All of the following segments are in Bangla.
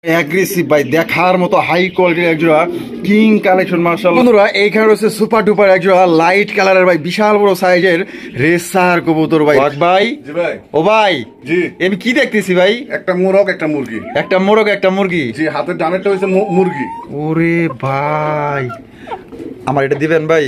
অ্যাগ্রেসিভ ভাই, দেখার মতো হাই কোয়ালিটির একজোড়া কিং কালেকশন মাশাআল্লাহ। বন্ধুরা এইখানে রয়েছে সুপার ডুপার একজোড়া লাইট কালারের ভাই, বিশাল বড় সাইজের রেসার কবুতর ভাই। ভাই জি ভাই। ও ভাই জি, আমি কি দেখতেছি ভাই? একটা মোরগ একটা মুরগি। একটা মোরগ একটা মুরগি। জি, হাতের ডানেরটা হইছে মুরগি। ওরে ভাই, আমার এটা দিবেন ভাই?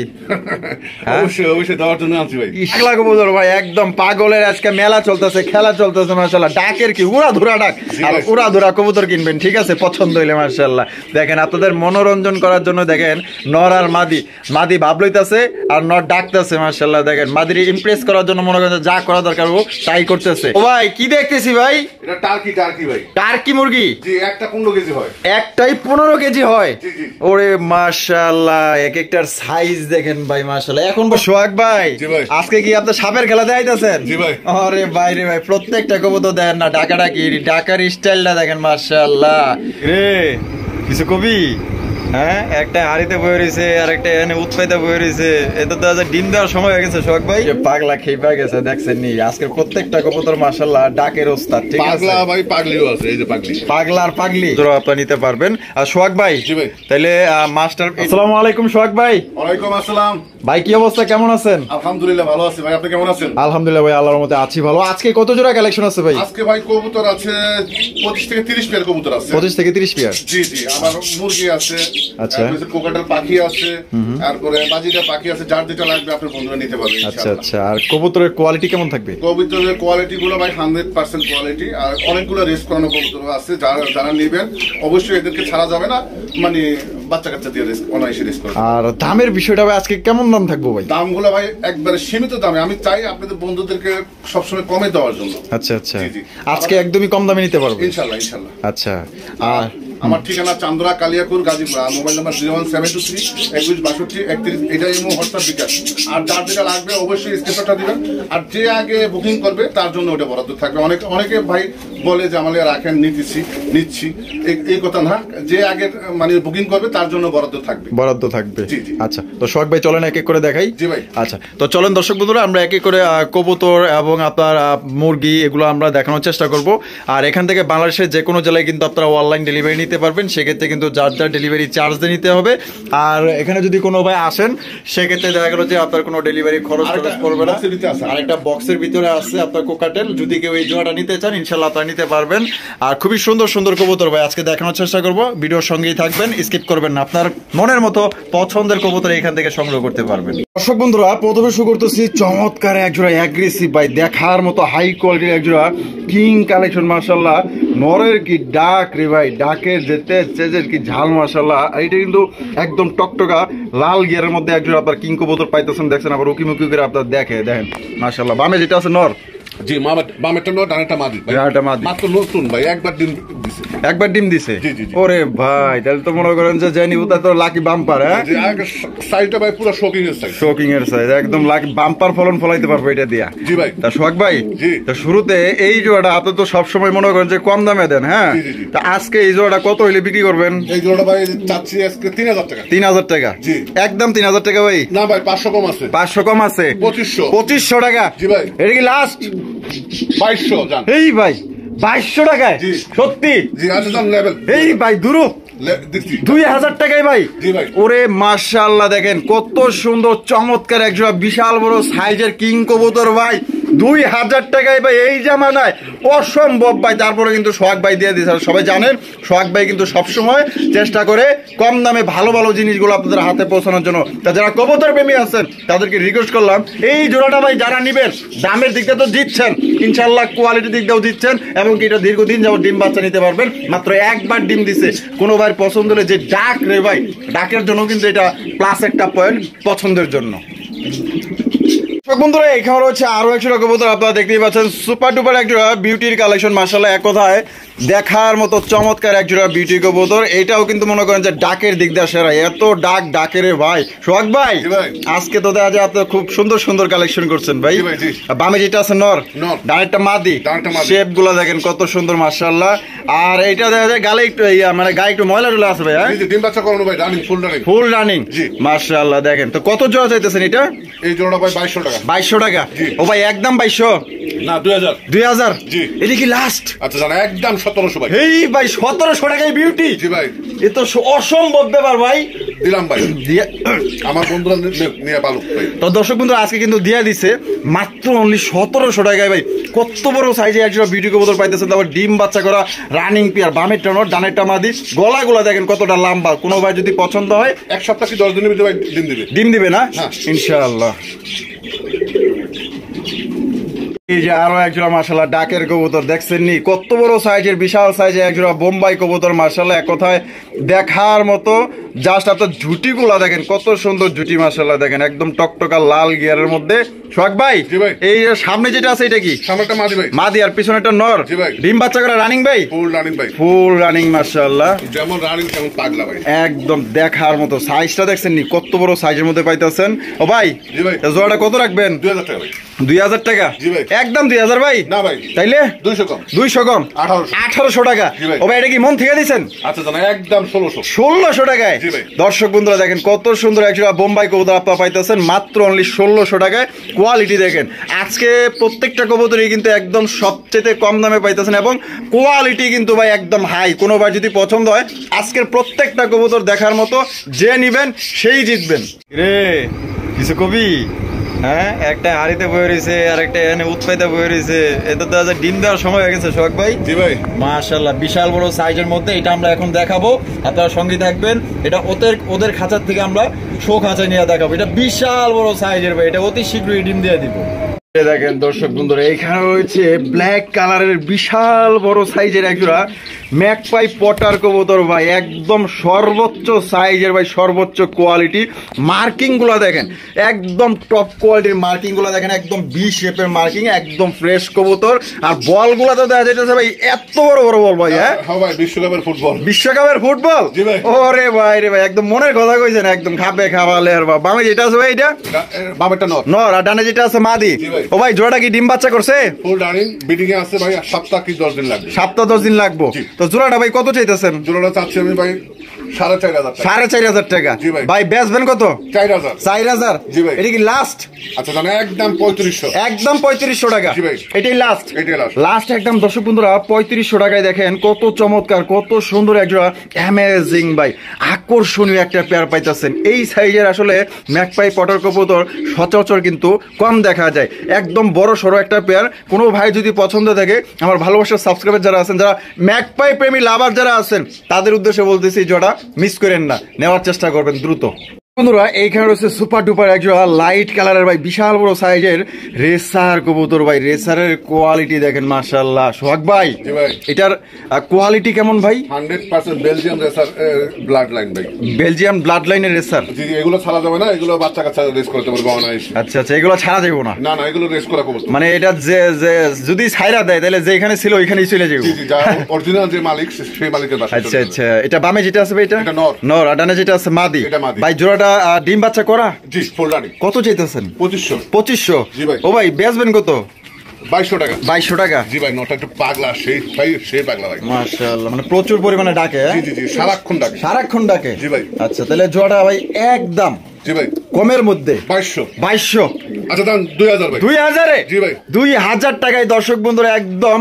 অবশ্যই অবশ্যই দেওয়ার জন্য আনছি ভাই। ইসলা কবুতর ভাই, একদম পাগলের আজকে মেলা চলতেছে, খেলা চলতেছে মাশাআল্লাহ। ডাকের কি উড়া ধুরা ডাক, আর উড়া ধুরা কবুতর কিনবেন, ঠিক আছে? পছন্দ হইলে মাশাআল্লাহ। দেখেন আপনাদের মনোরঞ্জন করার জন্য দেখেন নর আর মাদি, মাদি ভাব লইতাছে আর নর ডাকতেছে মাশাআল্লাহ। দেখেন মাদির ইমপ্রেস করার জন্য মনে করেন যা করা দরকার ও তাই করতেছে। ও ভাই কি দেখতেছি ভাই? এটা টার্কি ভাই। টার্কি মুরগি? জি, একটা 15 কেজি হয়। একটাই 15 কেজি হয়? জি জি। ওরে মাশাআল্লাহ, এক একটার সাইজ দেখেন ভাই মাশাআল্লাহ। এখন সোহাগ ভাই, আজকে কি আপনি সাপের খেলা দেখাইতেছেন? জি ভাই। আরে ভাই রে ভাই, প্রত্যেকটা কবুতর দেখেন না, ডাকাডাকি ডাকার স্টাইলটা দেখেন মাশাআল্লাহ। রে কিছু কবি? হ্যাঁ, একটা হাড়িতে বয়ে রয়েছে আর একটা এখানে উৎপাইতে বয়ে রয়েছে। এটা তো ডিম দেওয়ার সময় হয়ে গেছে সোহাগ ভাই। পাগলা খেয়ে গেছে, দেখছেন নি আজকের প্রত্যেকটা কবুতর মাশাআল্লাহ ডাকের ওস্তাদ, ঠিক আছে? পাগলা ভাই, পাগলিও আছে, এই যে পাগলি। পাগলা আর পাগলি তোরা আপনি নিতে পারবেন। আর সোহাগ ভাই, জি ভাই। তাহলে মাস্টার, আসসালামু আলাইকুম সোহাগ ভাই। ওয়ালাইকুম আসসালাম ভাই, কি অবস্থা, কেমন আছেন? আলহামদুলিল্লাহ ভালো আছি ভাই, আপনি কেমন আছেন? আলহামদুলিল্লাহ ভাই, আল্লাহর রহমতে আছি ভালো। আজকে কত জোড়া কালেকশন আছে ভাই? আজকে ভাই কবুতর আছে 25 থেকে 30 পেয়ার কবুতর আছে। 25 থেকে 30 পেয়ার? জি জি, আমার মুরগি আছে, আচ্ছা, কোকাটার পাখি আছে, তারপরে বাজিটা পাখি আছে। যার যেটা লাগবে আপনার বন্ধুরা নিতে পারবেন। আচ্ছা আচ্ছা। আর কবুতরের কোয়ালিটি কেমন থাকবে? কবুতরের কোয়ালিটি গুলো ভাই 100% কোয়ালিটি। আর অনেকগুলো রেস করানো কবুতর আছে, যারা নেবেন অবশ্যই এদেরকে ছাড়া যাবে না, মানে বাচ্চা কাচ্চা দিয়ে অনায়াসে রেস করবে। আর দামের বিষয়টা ভাই আজকে কেমন দাম থাকবে ভাই? দামগুলো ভাই একবারে সীমিত দামে, আমি চাই আপনাদের বন্ধুদেরকে সবসময় কমে দেওয়ার জন্য। আচ্ট আচ্ছা, আজকে একদমই কম দামে নিতে পারবো ইনশাল্লাহ ইনশাল্লাহ। আচ্ছা, আর আমার ঠিকানা চান্দরা কালিয়াকুর গাজীপুর, মোবাইল নাম্বার 01723216231। এটাই আমার হোয়াটসঅ্যাপ বিকাশ। আর যার যেটা লাগবে অবশ্যই স্ক্রিনশটটা দিবেন, আর যে আগে বুকিং করবে তার জন্য ওটা বরাদ্দ থাকবে। অনেকে ভাই বলে যে আমাদের রাখেন নিচ্ছি, এই কথা না, যে আগে মানে বুকিং করবে তার জন্য বরাদ্দ থাকবে। আচ্ছা, তো সোহাগ ভাই চলেন এক এক করে দেখাই। জি ভাই। আচ্ছা, তো চলেন দর্শক বন্ধুরা, আমরা এক এক করে কবুতর এবং আপনার মুরগি এগুলো আমরা দেখানোর চেষ্টা করব। আর এখান থেকে বাংলাদেশের যে কোনো জেলায় কিন্তু আপনারা অনলাইন ডেলিভারি নিতে পারবেন, সেক্ষেত্রে কিন্তু যার ডেলিভারি চার্জ দিয়ে নিতে হবে। আর এখানে যদি কোনো ভাই আসেন সেক্ষেত্রে দেখা গেল যে আপনার কোনো ডেলিভারি খরচ পড়বে না। আর একটা বক্সের ভিতরে আছে আপনার কোকাটেল, যদি কেউ এই জোড়াটা নিতে চান ইনশাল্লাহ আপনারা নিতে পারবেন। আর খুবই সুন্দর সুন্দর কবুতর ভাই আজকে দেখানোর চেষ্টা করব, ভিডিওর সঙ্গেই থাকবেন, স্কিপ করবেন না। আপনার মনের মতো পছন্দের কবুতর এখান থেকে সংগ্রহ করতে পারবেন। দর্শক বন্ধুরা, প্রথমে শুরু করতেছি চমৎকার একজোড়া অ্যাগ্রেসিভ ভাই, দেখার মতো হাই কোয়ালিটির একজোড়া কিং কালেকশন মাশাআল্লাহ। নরের কি ডাক রে ভাই, ডাকের যেতে চেজের কি ঝাল মাশাআল্লাহ। এটা কিন্তু একদম টকটকা লাল গিয়ারের মধ্যে একজোড়া আপনার কিং কবুতর পাইতেছেন, দেখছেন আবার উকিমুকি করে আপনার দেখেন মাশাআল্লাহ। বামে যেটা আছে নর, জি, বামেরটা নর, ডানেরটা মাদি। মাত্র নতুন ভাই, একবার ডিম দিছে। ওরে ভাই, তাহলে তো মনে করেন যে জানি ওটা তো লাকি বাম্পার। হ্যাঁ, সাইজটা ভাই পুরো শোকিং এর সাইজ, একদম লাকি বাম্পার ফলন ফলাইতে পারবে এটা দিয়া। জি ভাই। তা সোহাগ ভাই, জি, তা শুরুতে এই জোড়াটা আপনি তো সবসময় মনে করেন যে কম দামে দেন, হ্যাঁ, তা আজকে এই জোড়াটা কত হইলে বিক্রি করবেন? এই জোড়াটা ভাই চাচ্ছি আজকে 3000 টাকা। 3000 টাকা? জি, একদম 3000 টাকা ভাই? না ভাই, 500 কম আছে। 500 কম আছে? 2500 টাকা? জি ভাই। এটা কি লাস্ট? 2200 জান। এই ভাই 2200 টাকায়? সত্যি? জি, আচ্ছা জান, লেভেল। এই ভাই দুরু 2000 টাকায় ভাই? জি ভাই। ওরে মাশাআল্লাহ, দেখেন কত সুন্দর চমৎকার একজোড়া বিশাল বড় সাইজের কিং কবুতর ভাই, 2000 টাকায় ভাই এই জামানায় অসম্ভব ভাই। তারপরে কিন্তু সোহাগ ভাই দিয়ে দিয়েছে। সবাই জানেন সোহাগ ভাই কিন্তু সবসময় চেষ্টা করে কম দামে ভালো ভালো জিনিসগুলো আপনাদের হাতে পৌঁছানোর জন্য। তা যারা কবুতর প্রেমী আছেন তাদেরকে রিকোয়েস্ট করলাম, এই জোড়াটা ভাই যারা নিবেন দামের দিকটা তো জিতছেন ইনশাল্লাহ, কোয়ালিটির দিকটাও জিতছেন, এবং কি এটা দীর্ঘদিন যাবত ডিম বাচ্চা নিতে পারবেন। মাত্র একবার ডিম দিছে। কোনো ভাই পছন্দ হলে যে ডাক রে ভাই, ডাকের জন্য কিন্তু এটা প্লাস একটা পয়েন্ট পছন্দের জন্য। বন্ধুরা, এখানে রয়েছে আরো একশো কবুতর, আপনারা দেখতেই পাচ্ছেন সুপার ডুপার একজোড়া বিউটির কালেকশন মাশাআল্লাহ। এক কথায় দেখার মতো চমৎকার একজোড়া বিউটি কবুতর। এটাও কিন্তু মনে করেন যে ডাকের দিক দিয়ে সেরা, এত ডাকের ভাই। সোহাগ ভাই, আজকে তো দেখা যায় আপনি খুব সুন্দর সুন্দর কালেকশন করছেন ভাই। বামে যেটা আছে নর, ডানেরটা মাদি, শেপ গুলা দেখেন কত সুন্দর মাশাআল্লাহ। আর এটা দেখা যায় গালে একটু মানে গায়ে একটু ময়লা টুলা আছে ভাই। ডিম বাচ্চা করানো ভাই, রানিং, ফুল রানিং মাশাআল্লাহ। দেখেন তো কত জোড়া চাইতেছেন এটা? এই জোড়াটা ভাই 2200 টাকা। 2200 টাকা? ও ভাই একদম 2200 না, 2000। 2000? জি। এটা কি লাস্ট? আচ্ছা জানা, একদম 1700 ভাই। এই ভাই 1700 টাকায় বিউটি, জি ভাই, এ তো অসম্ভব ব্যাপার ভাই। দিলাম ভাই, আমার বন্ধুরা নিয়ে পালুক ভাই। তো দর্শক বন্ধু আজকে কিন্তু দিয়ে দিছে মাত্র অনলি 1700 টাকায় ভাই। কত বড় সাইজে একজোড়া বিউটি কবুতর পাইতেছেন, তারপর ডিম বাচ্চা করা রানিং পেয়ার, বামের টানোর ডানেরটা মাদি, গলাগুলা দেখেন কতটা লম্বা। কোনো ভাই যদি পছন্দ হয় এক সপ্তাহ কি 10 দিনের ভিতরে ভাই ডিম দিবে না হ্যাঁ। ইনশাআল্লাহ। এই যে আরো একজোড়া মাশাআল্লাহ ডাকের কবুতর দেখছেন নি, কত বড় সাইজের, বিশাল সাইজের একজোড়া বোম্বাই কবুতর মাশাআল্লাহ, এক কথায় দেখার মতো। জাস্ট আপনার ঝুটিগুলা দেখেন কত সুন্দর ঝুটি মাশাআল্লাহ, দেখেন একদম টকটকা লাল গিয়ারের মধ্যে। সোহাগ ভাই এই সামনে যেটা আছে এটা কি? সামনেটা মাদি ভাই, মাদি, আর পিছনেটা নর। জি ভাই। ডিম বাচ্চা করা রানিং ভাই, ফুল রানিং ভাই, ফুল রানিং মাশাআল্লাহ, যেমন রানিং তেমন পাগলা ভাই, একদম দেখার মতো। সাইজটা দেখছেন নি কত বড় সাইজের মধ্যে পাইতেছেন। ও ভাই জি ভাই, জোড়াটা কত রাখবেন? 2000 টাকা ভাই। 2000 টাকা? জি ভাই। একদম 2000 ভাই? না ভাই, তাইলে 200 কম। 200 কম, 1800 টাকা। জি ভাই। ও ভাই এটা কি মন থেকে দিছেন? আচ্ছা জানা একদম 1600। 1600 টাকায়? জি ভাই। দর্শক বন্ধুরা দেখেন কত সুন্দর একজোড়া বোম্বাই কবুতর আপনারা পাইতেছেন মাত্র অনলি 1600 টাকায়। কোয়ালিটি দেখেন, আজকে প্রত্যেকটা কবুতরই কিন্তু একদম সবচেয়ে কম দামে পাইতেছেন এবং কোয়ালিটি কিন্তু ভাই একদম হাই। কোনো ভাই যদি পছন্দ হয় আজকের প্রত্যেকটা কবুতর দেখার মতো, যে নিবেন সেই জিতবেন। রে কিছু কবি? হ্যাঁ, একটা হাড়িতে বয়ে রয়েছে আর একটা এখানে উৎপাইতে বয়ে রয়েছে। এটা তো ডিম দেওয়ার সময় হয়ে গেছে সোহাগ ভাই। জি ভাই, মাশাআল্লাহ বিশাল বড় সাইজের মধ্যে এটা আমরা এখন দেখাবো, আপনারা সঙ্গে থাকবেন। এটা ওদের খাঁচার থেকে আমরা শো খাঁচায় নিয়ে দেখাবো। এটা বিশাল বড় সাইজের ভাই, এটা অতি শীঘ্রই ডিম দিয়ে দিব। দেখেন দর্শক বন্ধুরা এখানে রয়েছে ব্ল্যাক কালারের বিশাল বড় সাইজের একজোড়া ম্যাকপাই পটার কবুতর ভাই, একদম সর্বোচ্চ সাইজের ভাই, সর্বোচ্চ কোয়ালিটি। মার্কিং গুলা দেখেন একদম টপ কোয়ালিটির মার্কিং গুলা দেখেন, একদম বি শেপের মার্কিং, একদম ফ্রেশ কবুতর। আর বল গুলা তো দেখা যাইতেছে ভাই এত বড় বড় বল ভাই। হ্যাঁ ভাই, বিশ্বকাপের ফুটবল। বিশ্বকাপের ফুটবল? জি ভাই। ওরে ভাই রে ভাই, একদম মনের কথা কইছেন, একদম খাবে খাওয়ালে। আর বামে যেটা আছে ভাই এটা বামেরটা নর, নর, আর ডানে যেটা আছে মাদি। ও ভাই জোড়াটা কি ডিম বাচ্চা করছে? ফুল রানিং বিডিং এ আছে ভাই, সপ্তাহ কি 10 দিন লাগবে। সপ্তাহ 10 দিন লাগবে। তো জোড়াটা ভাই কত চাইতেছেন? জোড়াটা চাচ্ছি আমি ভাই 4500 টাকা। 4500 টাকা? জি ভাই। ভাই বেচবেন কত? 4000। 4000? জি ভাই। এটা কি লাস্ট? আচ্ছা জানা একদম 3500। একদম 3500 টাকা? জি ভাই। এটাই লাস্ট? এটাই লাস্ট। লাস্ট একদম। দর্শক বন্ধুরা 3500 টাকায় দেখেন কত চমৎকার, কত সুন্দর একজোড়া অ্যামেজিং ভাই, আকর্ষণীয় একটা পেয়ার পাইতেছেন। এই সাইজের আসলে ম্যাকপাই পটার কবুতর সচরাচর কিন্তু কম দেখা যায়। একদম বড় সড়ো একটা পেয়ার। কোনো ভাই যদি পছন্দ থাকে, আমার ভালোবাসার সাবস্ক্রাইবার যারা আছেন, যারা ম্যাকপাই প্রেমী লাভার যারা আছেন, তাদের উদ্দেশ্যে বলতেছি জোড়া মিস করেন না, নেওয়ার চেষ্টা করবেন দ্রুত। বন্ধুরা এইখানে রয়েছে সুপার ডুপার একজোড়া লাইট কালারের ভাই, বিশাল বড় সাইজের রেসার কবুতর ভাই। রেসারের কোয়ালিটি দেখেন মাশাআল্লাহ। সোহাগ ভাই এটার কোয়ালিটি কেমন ভাই? 100% বেলজিয়াম রেসার ব্লাড লাইন ভাই, বেলজিয়াম ব্লাড লাইনের রেসার। জি, এগুলো ছাড়া যাবে না, এগুলো বাচ্চা কাচ্চা রেস করতে পারবে অনায়াসে। আচ্ছা আচ্ছা, এগুলো ছাড়া যাবে না? না না, এগুলো রেস করা কবুতর। মানে এটা যে যদি ছাইরা দেয় তাহলে যেখানে ছিল ওইখানেই চলে যাবে। জি জি, যা অরিজিনাল যে মালিক সেই মালিকের বাসা। আচ্ছা আচ্ছা, এটা বামে যেটা আছে ভাই এটা নর। নর, আর ডানে যেটা আছে মাদি। এটা মাদি ভাই। জোড়াটা ডিম বাচ্চা করা? জি, ফুল রানিং। কত চাইতেছেন? 2500। 2500? জি ভাই। ও ভাই বেচবেন কত? 2200 টাকা। 2200 টাকা? জি ভাই, নটা একটু পাগলা, সেই ভাই সেই পাগলা ভাই। মাশাআল্লাহ, মানে প্রচুর পরিমাণে ডাকে। জি জি জি, সারাক্ষণ ডাকে। সারাক্ষণ ডাকে? জি ভাই। আচ্ছা, তাহলে জোড়াটা ভাই একদম জি ভাই কমের মধ্যে 2200। 2200? আচ্ছা দাম 2000 ভাই। 2000-এ? জি ভাই। 2000 টাকায় দর্শক বন্ধুরা একদম।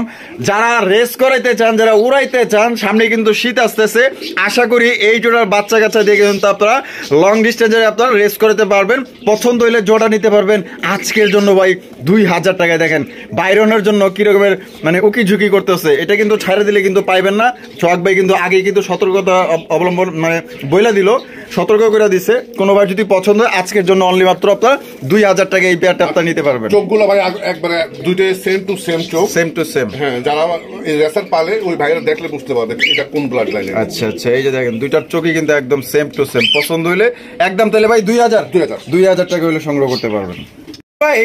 যারা রেস করাইতে চান, যারা উড়াইতে চান, সামনে কিন্তু শীত আসতেছে, আশা করি এই জোড়ার বাচ্চা কাচ্চা দিয়ে কিন্তু আপনারা লং ডিস্টেন্সে আপনারা রেস করাতে পারবেন। পছন্দ হইলে জোড়া নিতে পারবেন। আজকের জন্য ভাই 2000 টাকায় দেখেন। বাইরনের জন্য কি রকমের মানে উকি ঝুঁকি করতেছে, এটা কিন্তু ছাড়ে দিলে কিন্তু পাইবেন না। সোহাগ ভাই কিন্তু আগেই কিন্তু সতর্কতা অবলম্বন মানে বইলা দিল, সতর্ক করে দিছে। কোনো ভাই যদি পছন্দ হয় আজকের জন্য অনলি মাত্র আপনার 2000 টাকা এই পেয়ারটা আপনারা নিতে পারবেন। চোখগুলো ভাই একবারে দুইটাই সেম টু সেম চোখ, সেম টু সেম। হ্যাঁ, যারা এই রেসার পালে ওই ভাইরা দেখলে বুঝতে পারবে এটা কোন ব্লাড লাইনের। আচ্ছা আচ্ছা, এই যে দেখেন দুইটার চোখই কিন্তু একদম সেম টু সেম। পছন্দ হইলে একদম তাহলে ভাই 2000 টাকা হইলে সংগ্রহ করতে পারবেন।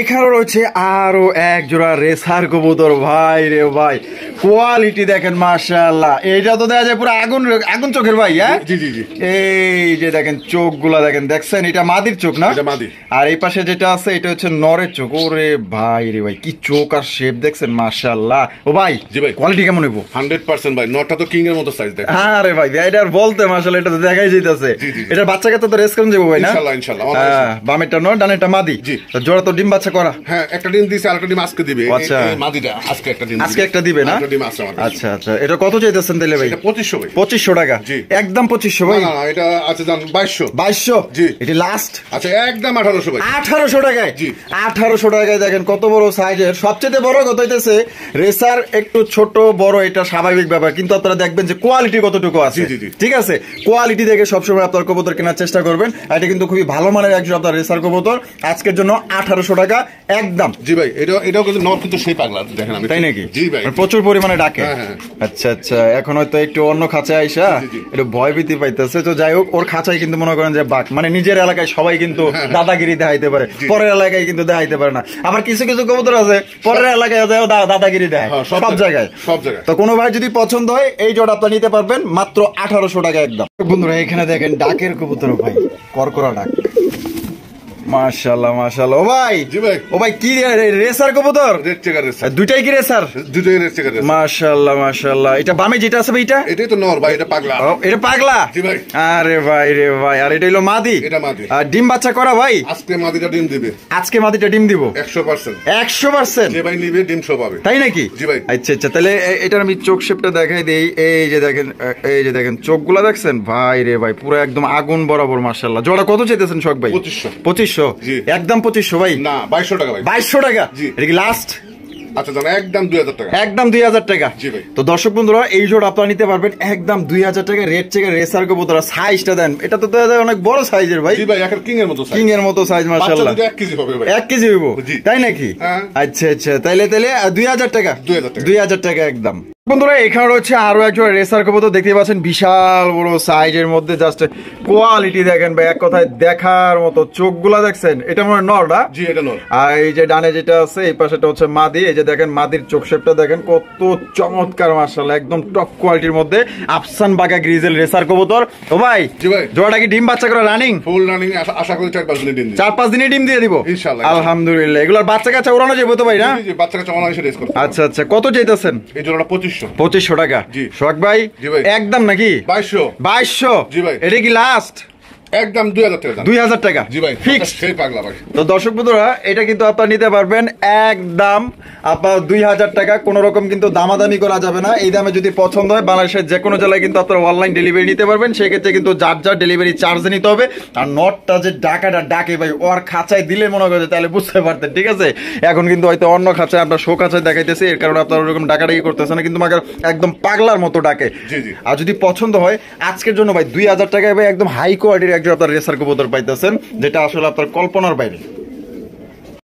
এখানে রয়েছে আরো এক জোড়া রেসার কবুতর ভাই রে ভাই, কোয়ালিটি দেখেন মাশাআল্লাহ। এইটা তো দেখা যায় পুরো আগুন চোখের ভাই। হ্যাঁ জি জি জি, এই যে দেখেন চোখ গুলা দেখেন, দেখছেন এটা মাদির চোখ না? এটা মাদি। আর এই পাশে যেটা আছে এটা হচ্ছে নরের চোখ। ওরে ভাই রে ভাই, কি চোখ আর শেপ দেখছেন মাশাআল্লাহ। ও ভাই জি ভাই, কোয়ালিটি কেমন হইব? 100% ভাই, নটটা তো কিং এর মতো সাইজ দেখেন। আরে ভাই এটা আর বলতে মাশাআল্লাহ, এটা তো দেখাই যাইতাছে। এটা বাচ্চা কাচ্চা তো রেস করুন যাবো ভাই না? ইনশাআল্লাহ ইনশাআল্লাহ। বামেরটা নর, ডানেরটা মাদি। জি। জোড়া তো ডিম বাচ্চা করা? হ্যাঁ, একটা ডিম দিয়েছে, আরেকটা ডিম আজকে দিবে। আচ্ছা, মাদিটা আজকে একটা ডিম আজকে একটা দিবে না? ডিম আছে আমার কাছে। আচ্ছা আচ্ছা, এটা কত চাইতেছেন তাহলে ভাই? এটা 2500 ভাই। 2500 টাকা? জি। একদম 2500 ভাই? না না, এটা আছে জান 2200। 2200? জি। এটা লাস্ট? আচ্ছা, একদম 1800 ভাই। 1800 টাকায়? জি। 1800 টাকায় দেখেন কত বড় সাইজের। সবচেয়ে বড় কথা হইতেছে রেসার একটু ছোট বড় এটা স্বাভাবিক ব্যাপার, কিন্তু আপনারা দেখবেন যে কোয়ালিটি কতটুকু আছে। জি, জি, জি। ঠিক আছে, কোয়ালিটি দেখে সবসময় আপনার কবুতর কেনার চেষ্টা করবেন। এটা কিন্তু খুবই ভালো মানের একজন আপনার রেসার কবুতর। আজকের জন্য 1800 টাকা একদম। জি ভাই, এটাও কিন্তু নর কিন্তু সেই পাগলা, দেখেন আমি। তাই নাকি? জি ভাই, প্রচুর পরিমাণে ডাকে। হ্যাঁ, হ্যাঁ। আচ্ছা আচ্ছা, এখন হয়তো একটু অন্য খাঁচায় আইসা জি, জি। একটু ভয় ভীতি পাইতেছে। তো যাই হোক, ওর খাঁচায় কিন্তু মনে করেন যে বাঘ, মানে নিজের এলাকায় সবাই কিন্তু দাদাগিরি দেখাইতে পারে, পরের এলাকায় কিন্তু দেখাইতে পারে না। আবার কিছু কিছু কবুতর আছে পরের এলাকায় যায় দাদাগিরি দেয়, হ্যাঁ, সব জায়গায়। সব জায়গায়। তো কোনো ভাই যদি পছন্দ হয় এই জোড়া আপনি নিতে পারবেন মাত্র 1800 টাকা একদম। বন্ধুরা এখানে দেখেন ডাকের কবুতর ভাই, করকরা ডাক। মাশাআল্লাহ মাশাআল্লাহ। ও ভাই, জি ভাই। ও ভাই কি রেসার কবুতর? Red checker racer. দুইটাই কি রেসার? দুটোই রেড চেকার রেসার। মাশাআল্লাহ মাশাআল্লাহ। এটা বামে যেটা আছে ভাই, এটা এটাই তো নর ভাই, এটা পাগলা। ও, এটা পাগলা? জি ভাই। আরে ভাই রে ভাই, আর এটা হলো মাদি? এটা মাদি। আর ডিম বাচ্চা করা ভাই? আজকে মাদিটা ডিম দিবে। আজকে মাদিটা ডিম দিব 100%। 100%? যে ভাই নিবে ডিম সব পাবে। তাই নাকি? জি ভাই। আচ্ছা আচ্ছা, তাহলে এটার আমি চোখ শেপটা দেখাই দেই। এই যে দেখেন, এই যে দেখেন চোখগুলা দেখছেন ভাই রে ভাই, পুরো একদম আগুন বরাবর। মাশাআল্লাহ। জোড়া কত চাইতেছেন শখ ভাই? 2500। 2500? জি। একদম 2500 ভাই? না, 2200 টাকা ভাই। 2200 টাকা? জি। এটা কি লাস্ট? আচ্ছা জান, একদম 2000 টাকা। একদম 2000 টাকা? জি ভাই। তো দর্শক বন্ধুরা এই জোড়া আপনারা নিতে পারবেন একদম 2000 টাকা। রেড চেকের রেসার কবুতর। সাইজটা দেন, এটা তো অনেক বড় সাইজের ভাই। জি ভাই, একটা কিং এর মতো সাইজ। কিং এর মতো সাইজ। মাশাআল্লাহ। বাচ্চা 1 কেজি হবে ভাই। 1 কেজি হইব? জি। তাই নাকি? হ্যাঁ। আচ্ছা আচ্ছা, তাইলে 2000 টাকা? 2000 টাকা। 2000 টাকা একদম। বন্ধুরা এখানে রয়েছে আরো একজন রেসার কবুতর, দেখতে পাচ্ছেন বিশাল বড় সাইজের মধ্যে। জাস্ট কোয়ালিটি দেখেন ভাই, এক কথায় দেখার মতো। চোখগুলা দেখছেন? এটা মনে হয় নর না? জি, এটা নর। আর এই যে ডানে যেটা আছে এই পাশেটা হচ্ছে মাদি। এই যে দেখেন মাদির চোখ শেপটা দেখেন কত চমৎকার। মাশাআল্লাহ, একদম টপ কোয়ালিটির মধ্যে আফসান বাগা গ্রিজেল রেসার কবুতর। ও ভাই, জি ভাই। জোড়াটা কি ডিম বাচ্চা করা রানিং? ফুল রানিং, আশা করি 4-5 দিনে ডিম দিবে। 4-5 দিনে ডিম দিয়ে দিব ইনশাআল্লাহ। আলহামদুলিল্লাহ। এগুলোর বাচ্চা কাচ্চা উড়ানো যাবে তো ভাই না? জি জি, বাচ্চা কাচ্চা অনায়াসে রেস করতে। আচ্ছা আচ্ছা, কত চাইতেছেন? এই জোড়াটা 2500। 2500 টাকা? জি। শখ ভাই? জি ভাই। একদম নাকি? 2200। 2200? জি ভাই। এটা কি লাস্ট? একদম 2000 টাকা জান। 2000 টাকা? জি ভাই, ফিক্স? সেই পাগলা ভাই। তো দর্শক বন্ধুরা এটা কিন্তু আপনারা নিতে পারবেন একদম আপনার 2000 টাকা। কোন রকম কিন্তু দামাদামি করা যাবে না। এই দামে যদি পছন্দ হয় বাংলাদেশের যে কোনো জেলায় কিন্তু আপনারা অনলাইন ডেলিভারি নিতে পারবেন। সেক্ষেত্রে কিন্তু যার যার ডেলিভারি চার্জ নিতে হবে। আর নটটা যে ডাকাটা ডাকে ভাই, ওর খাঁচায় দিলে মনে করে তাহলে বুঝতে পারতেন। ঠিক আছে, এখন কিন্তু হয়তো অন্য খাঁচায় আপনার শো খাঁচায় দেখাইতেছে, এর কারণে আপনার ওরকম ডাকাডাকি করতেছে না, কিন্তু আমাকে একদম পাগলার মতো ডাকে। জি জি। আর যদি পছন্দ হয় আজকের জন্য ভাই 2000 টাকায় ভাই একদম হাই কোয়ালিটির একজন আপনার রেসার কবুতর পাইতেছেন, যেটা আসলে আপনার কল্পনার বাইরে।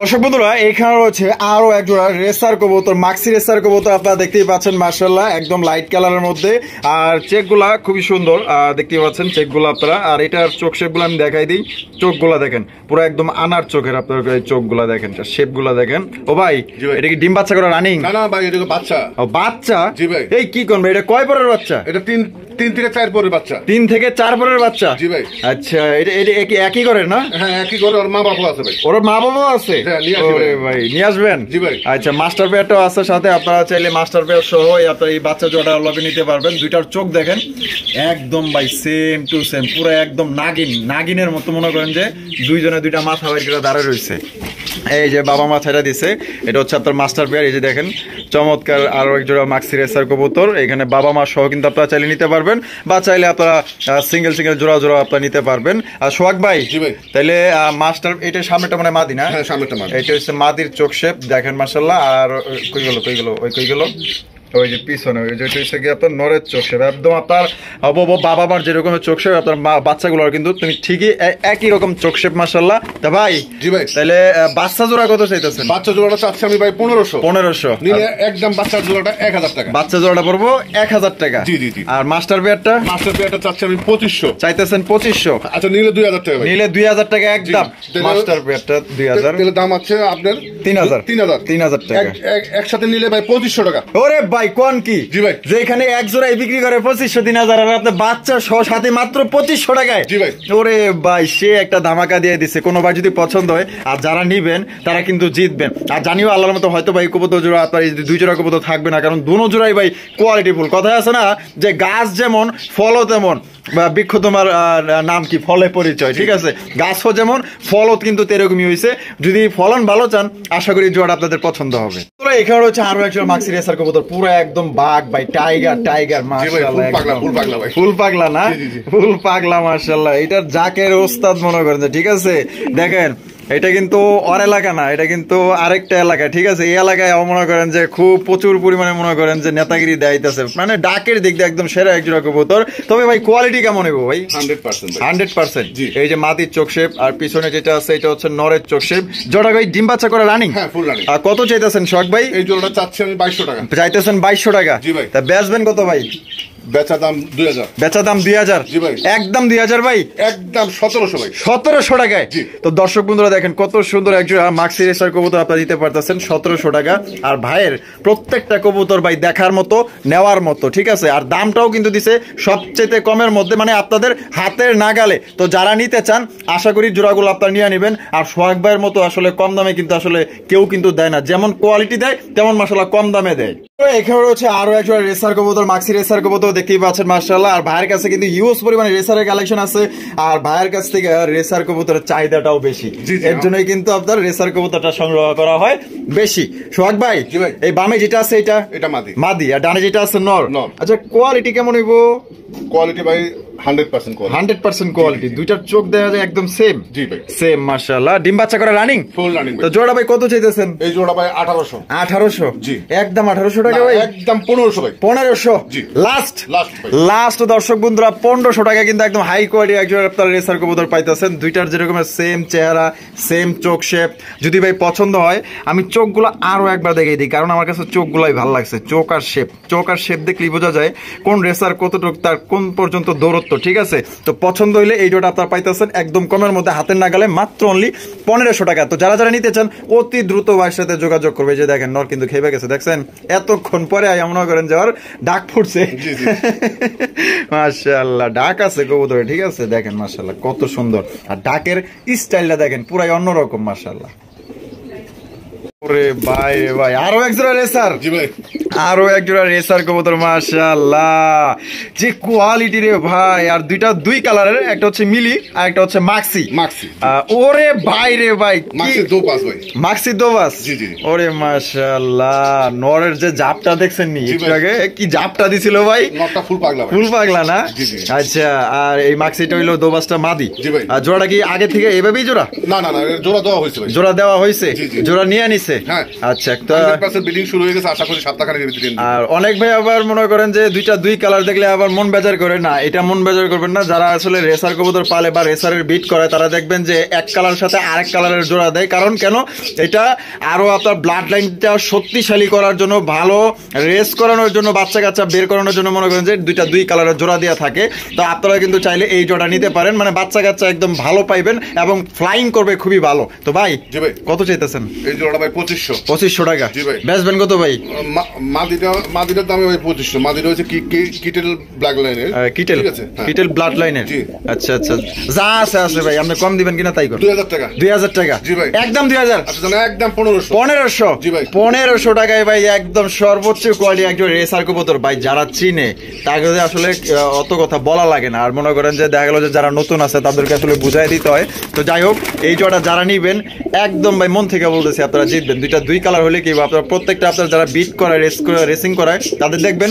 দর্শক বন্ধুরা এখানে রয়েছে আরো এক জোড়া রেসার কবুতর, মাক্সি রেসার কবুতর। আপনারা দেখতেই পাচ্ছেন মাশাআল্লাহ, একদম লাইট কালারের মধ্যে। আর চেকগুলা খুবই সুন্দর, দেখতেই পাচ্ছেন চেকগুলা আপনারা। আর এটার চোখ শেপগুলো আমি দেখাই দিই। চোখগুলা দেখেন পুরো একদম আনার চোখের। আপনার চোখগুলা দেখেন, শেপগুলা দেখেন। ও ভাই, এটা কি ডিম বাচ্চা করা রানিং? না না ভাই, এটা বাচ্চা। ও বাচ্চা? জি ভাই। এই কি করবে, এটা কয় পরের বাচ্চা? এটা 3 থেকে 4 পরের বাচ্চা। 3 থেকে 4 পরের বাচ্চা? জি ভাই। আচ্ছা, এটা একই করে না? হ্যাঁ, একই করে। ওর মা বাবা আছে ভাই। ওর মা বাবা আছে? হ্যাঁ, নিয়ে আসি ভাই। ভাই নিয়ে আসবেন? জি ভাই। আচ্ছা, মাস্টার পেয়ারটাও আছে সাথে। আপনারা চাইলে মাস্টার পেয়ার সহ আপনারা এই বাচ্চা জোড়া লগে নিতে পারবেন। দুইটার চোখ দেখেন একদম ভাই সেম টু সেম, পুরো একদম নাগিনের মতো। মনে করেন যে দুইজনে দুইটা মাথা বাইর করে দাঁড়িয়ে রয়েছে। এই যে বাবা মা ছেড়ে দিছে, এটা হচ্ছে আপনার মাস্টার পেয়ার। এই যে দেখেন চমৎকার আরো এক জোড়া মাক্সি রেসার কবুতর। এখানে বাবা মা সহ কিন্তু আপনারা চাইলে নিতে পারবেন, বা চাইলে আপনারা সিঙ্গেল জোড়া আপনারা নিতে পারবেন। আর সোহাগ ভাই, জি ভাই। তাইলে মাস্টার এটা সামনেটা মানে মাদি না? হ্যাঁ, সামনেটা মাদি। এটা হচ্ছে মাদির চোখ শেপ দেখেন মাশাআল্লাহ। আর কই গেল ওই যে পিছনে ওই যে হচ্ছে কি আপনার নরের চোখ শেপ, একদম আপনার বাবা মার যেরকম চোখ শেপ আপনার বাচ্চাগুলোর কিন্তু তুমি ঠিকই একই রকম চোখ শেপ মাশাআল্লাহ। তা ভাই, জি ভাই। তাহলে বাচ্চা জোড়া কত চাইতেছেন? বাচ্চা জোড়াটা চাচ্ছি আমি ভাই 1500। 1500 নিলে একদম বাচ্চা জোড়াটা 1000 টাকা। বাচ্চা জোড়াটা পড়বো 1000 টাকা? জি জি জি। আর মাস্টার পেয়ারটা? মাস্টার পেয়ারটা চাচ্ছি আমি 2500। চাইতেছেন 2500? আচ্ছা, নিলে 2000 টাকা ভাই। নিলে 2000 টাকা একদম। মাস্টার পেয়ারটা 2000। তেলের দাম আছে আপনার 3000 3000 টাকা। একসাথে নিলে ভাই 2500 টাকা। ওরে ভাই ভাই কোন কি জি ভাই। যে এখানে এক জোড়ায় বিক্রি করে 2500-3000 আর আপনার বাচ্চা সহ সাথে মাত্র 2500 টাকায়। জি ভাই। ওরে ভাই সে একটা ধামাকা দিয়ে দিছে, কোনো ভাই যদি পছন্দ হয় আর যারা নিবেন তারা কিন্তু জিতবেন। আর জানিও আল্লাহর মতো হয়তো ভাই কবুতর জোড়া আপনার এই 2 জোড়া কবুতর থাকবে না, কারণ দুনো জোড়াই ভাই কোয়ালিটিফুল। কথা আছে না যে গাছ যেমন ফলও তেমন, বা বৃক্ষ তোমার নাম কি ফলে পরিচয়, ঠিক আছে? গাছও যেমন ফলও কিন্তু এরকমই হয়েছে। যদি ফলন ভালো চান আশা করি জোড়া আপনাদের পছন্দ হবে। তো এখানে হচ্ছে আরো একজন মাক্সি রেসার কবুতর, পুরো একদম বাঘ ভাই, টাইগার মাশাআল্লাহ, ফুল পাগলা ভাই। ফুল পাগলা না, ফুল পাগলা মাশাআল্লাহ। এটার জাকের ওস্তাদ মনে করেন, ঠিক আছে? দেখেন এটা কিন্তু ওর এলাকা না, এটা কিন্তু আরেকটা এলাকা, ঠিক আছে? এই এলাকায় মনে করেন যে খুব প্রচুর পরিমাণে মনে করেন যে নেতাগিরি দেখাইতেছে, মানে ডাকের দিক দিয়ে একদম সেরা একজোড়া কবুতর। তবে ভাই কোয়ালিটি কেমন হবে ভাই? 100%। এই যে মাটির চোখ শেপ আর পিছনে যেটা আছে এটা হচ্ছে নরের চোখ শেপ। জোড়া ভাই ডিম বাচ্চা করে রানিং? হ্যাঁ, ফুল রানিং। আর কত চাইতেছেন শখ ভাই? এই জোড়াটা চাচ্ছি আমি 2200 টাকা। চাইতেছেন 2200 টাকা? জি ভাই। তা বেচবেন কত ভাই? বেচা দাম 2000। বেচা দাম 2000? জি ভাই। একদম 2000 ভাই? একদম 1700 ভাই। 1700 টাকায়? জি। তো দর্শক বন্ধুরা দেখেন কত সুন্দর একজন মাক্সি রেসার কবুতর আপনারা দিতে পারতেছেন 1700 টাকা। আর ভাইয়ের প্রত্যেকটা কবুতর ভাই দেখার মতো, নেওয়ার মতো, ঠিক আছে? আর দামটাও কিন্তু দিছে সবচেয়ে কমের মধ্যে, মানে আপনাদের হাতের নাগালে। তো যারা নিতে চান আশা করি জোড়াগুলো আপনারা নিয়ে নেবেন। আর সোহাগ ভাইয়ের মতো আসলে কম দামে কিন্তু আসলে কেউ কিন্তু দেয় না, যেমন কোয়ালিটি দেয় তেমন মাশাআল্লাহ কম দামে দেয়। তো এখানে রয়েছে আরো একজন রেসার কবুতর, মাক্সি রেসার কবুতর দেখতেই পাচ্ছেন মাশাআল্লাহ। আর ভাইয়ের কাছে কিন্তু হিউজ পরিমাণে রেসারের কালেকশন আছে, আর ভাইয়ের কাছ থেকে রেসার কবুতরের চাহিদাটাও বেশি, এর জন্যই কিন্তু আপনার রেসার কবুতরটা সংগ্রহ করা হয় বেশি। সোহাগ ভাই, এই বামে যেটা আছে এটা মাদি, আর ডানে যেটা আছে নর। আচ্ছা কোয়ালিটি কেমন হইব? কোয়ালিটি ভাই 100% কোয়ালিটি। 100% কোয়ালিটি। দুইটার চোখ দেখা যায় একদম সেম। জি ভাই। সেম মাশাআল্লাহ। ডিম বাচ্চা করে রানিং? Full running. তো জোড়া ভাই কত চাইতেছেন? এই জোড়া ভাই 1800। 1800? জি। একদম 1800 টাকা ভাই? একদম 1500 ভাই। 1500? জি। লাস্ট দর্শক বন্ধুরা 1500 টাকা কিন্তু একদম হাই কোয়ালিটি একজন আপনারা রেসার কবুতর পাইতেছেন। দুইটার যেরকম সেম চেহারা, সেম চোখ শেপ। যদি ভাই পছন্দ হয় আমি চোখগুলো আরো একবার দেখিয়ে দিই, কারণ আমার কাছে চোখগুলাই ভালো লাগছে। চোখ আর শেপ দেখলেই বোঝা যায় কোন রেসার কতটুকু তার কোন পর্যন্ত দৌরত্ব, ঠিক আছে? তো পছন্দ হইলে এই জোড়া আপনারা পাইতেছেন একদম কমের মধ্যে, হাতের নাগালে, মাত্র অনলি 1500 টাকা। তো যারা নিতে চান অতি দ্রুত ভাইয়ের সাথে যোগাযোগ করবে। যে দেখেন নর কিন্তু খেয়ে গেছে, দেখছেন? এতক্ষণ পরে মনে করেন যে ওর ডাক ফুটছে। মাশাআল্লাহ ডাক আছে কবুতরে, ঠিক আছে? দেখেন মাশাআল্লাহ কত সুন্দর, আর ডাকের স্টাইলটা দেখেন পুরাই অন্যরকম মাশাআল্লাহ। ওরে ভাই রে ভাই, আরো একজোড়া রেসার। জি ভাই। আরো একজোড়া রেসার কবুতর মাশাআল্লাহ, যে কোয়ালিটি রে ভাই। আর দুই কালারের, একটা হচ্ছে মিলি আর একটা হচ্ছে মাক্সি। ওরে ভাই রে ভাই, মাক্সি দোপাস ভাই। মাক্সি দোপাস? জি জি। ওরে মাশাআল্লাহ, নরের যে জাপটা দেখছেন নি একটু আগে, কি জাপটা দিছিল ভাই? নরটা ফুল পাগলা ভাই। ফুল পাগলা না? জি জি। আচ্ছা, আর এই মাক্সিটা হইলো দোপাসটা মাদি। জি ভাই। আর জোড়াটা কি আগে থেকে এভাবেই জোড়া? না, জোড়া দেওয়া হয়েছে ভাই। জোড়া দেওয়া হয়েছে? জোড়া নিয়ে নিছে? হ্যাঁ। আচ্ছা, একটা 100% বিডিং শুরু হয়ে গেছে, আশা করি সপ্তাহখানেক ভিতরে। আর অনেক ভাই আবার মনে করেন যে দুই কালার দেখলে আবার মন বেজার করে না, এটা মন বেজার করবেন না। যারা আসলে রেসার কবুতর পালে বা রেসারের বিট করে তারা দেখবেন যে এক কালার সাথে আরেক কালারের জোড়া দেয়। কারণ কেন? এটা আরো আপনার ব্লাড লাইনটা শক্তিশালী করার জন্য, ভালো রেস করানোর জন্য, বাচ্চা কাচ্চা বের করানোর জন্য মনে করেন যে দুই কালারের জোড়া দেওয়া থাকে। তো আপনারা কিন্তু চাইলে এই জোড়া নিতে পারেন, মানে বাচ্চা কাচ্চা একদম ভালো পাইবেন এবং ফ্লাইং করবে খুবই ভালো। তো ভাই কত চাইতেছেন? এই জোড়াটা ভাই 2500 টাকা। জি ভাই। বেচবেন কত ভাই? মাদিটার দামে ভাই 2500। মাদিটা হচ্ছে কিটেল ব্ল্যাক লাইনের। কিটেল ব্লাড লাইনের। আচ্ছা আচ্ছা, যা আছে ভাই, আপনি কম দিবেন কিনা তাই করুন। 2000 টাকা। 2000 টাকা? জি ভাই। একদম 2000? আচ্ছা, একদম 1500। 1500? জি ভাই। 1500 টাকায় ভাই একদম সর্বোচ্চ কোয়ালিটি একজন রেসার কবুতর ভাই। যারা চিনে তাকে আসলে অত কথা বলা লাগে না। আর মনে করেন যে দেখা গেল যে যারা নতুন আছে তাদেরকে আসলে বুঝাই দিতে হয়। তো যাই হোক, এই জোড়া যারা নিবেন একদম ভাই মন থেকে বলতেছি আপনারা জিতবেন। দুই কালার হলে কি আপনারা প্রত্যেকটা আপনার যারা বিট করে রেসিং করায় তাদের দেখবেন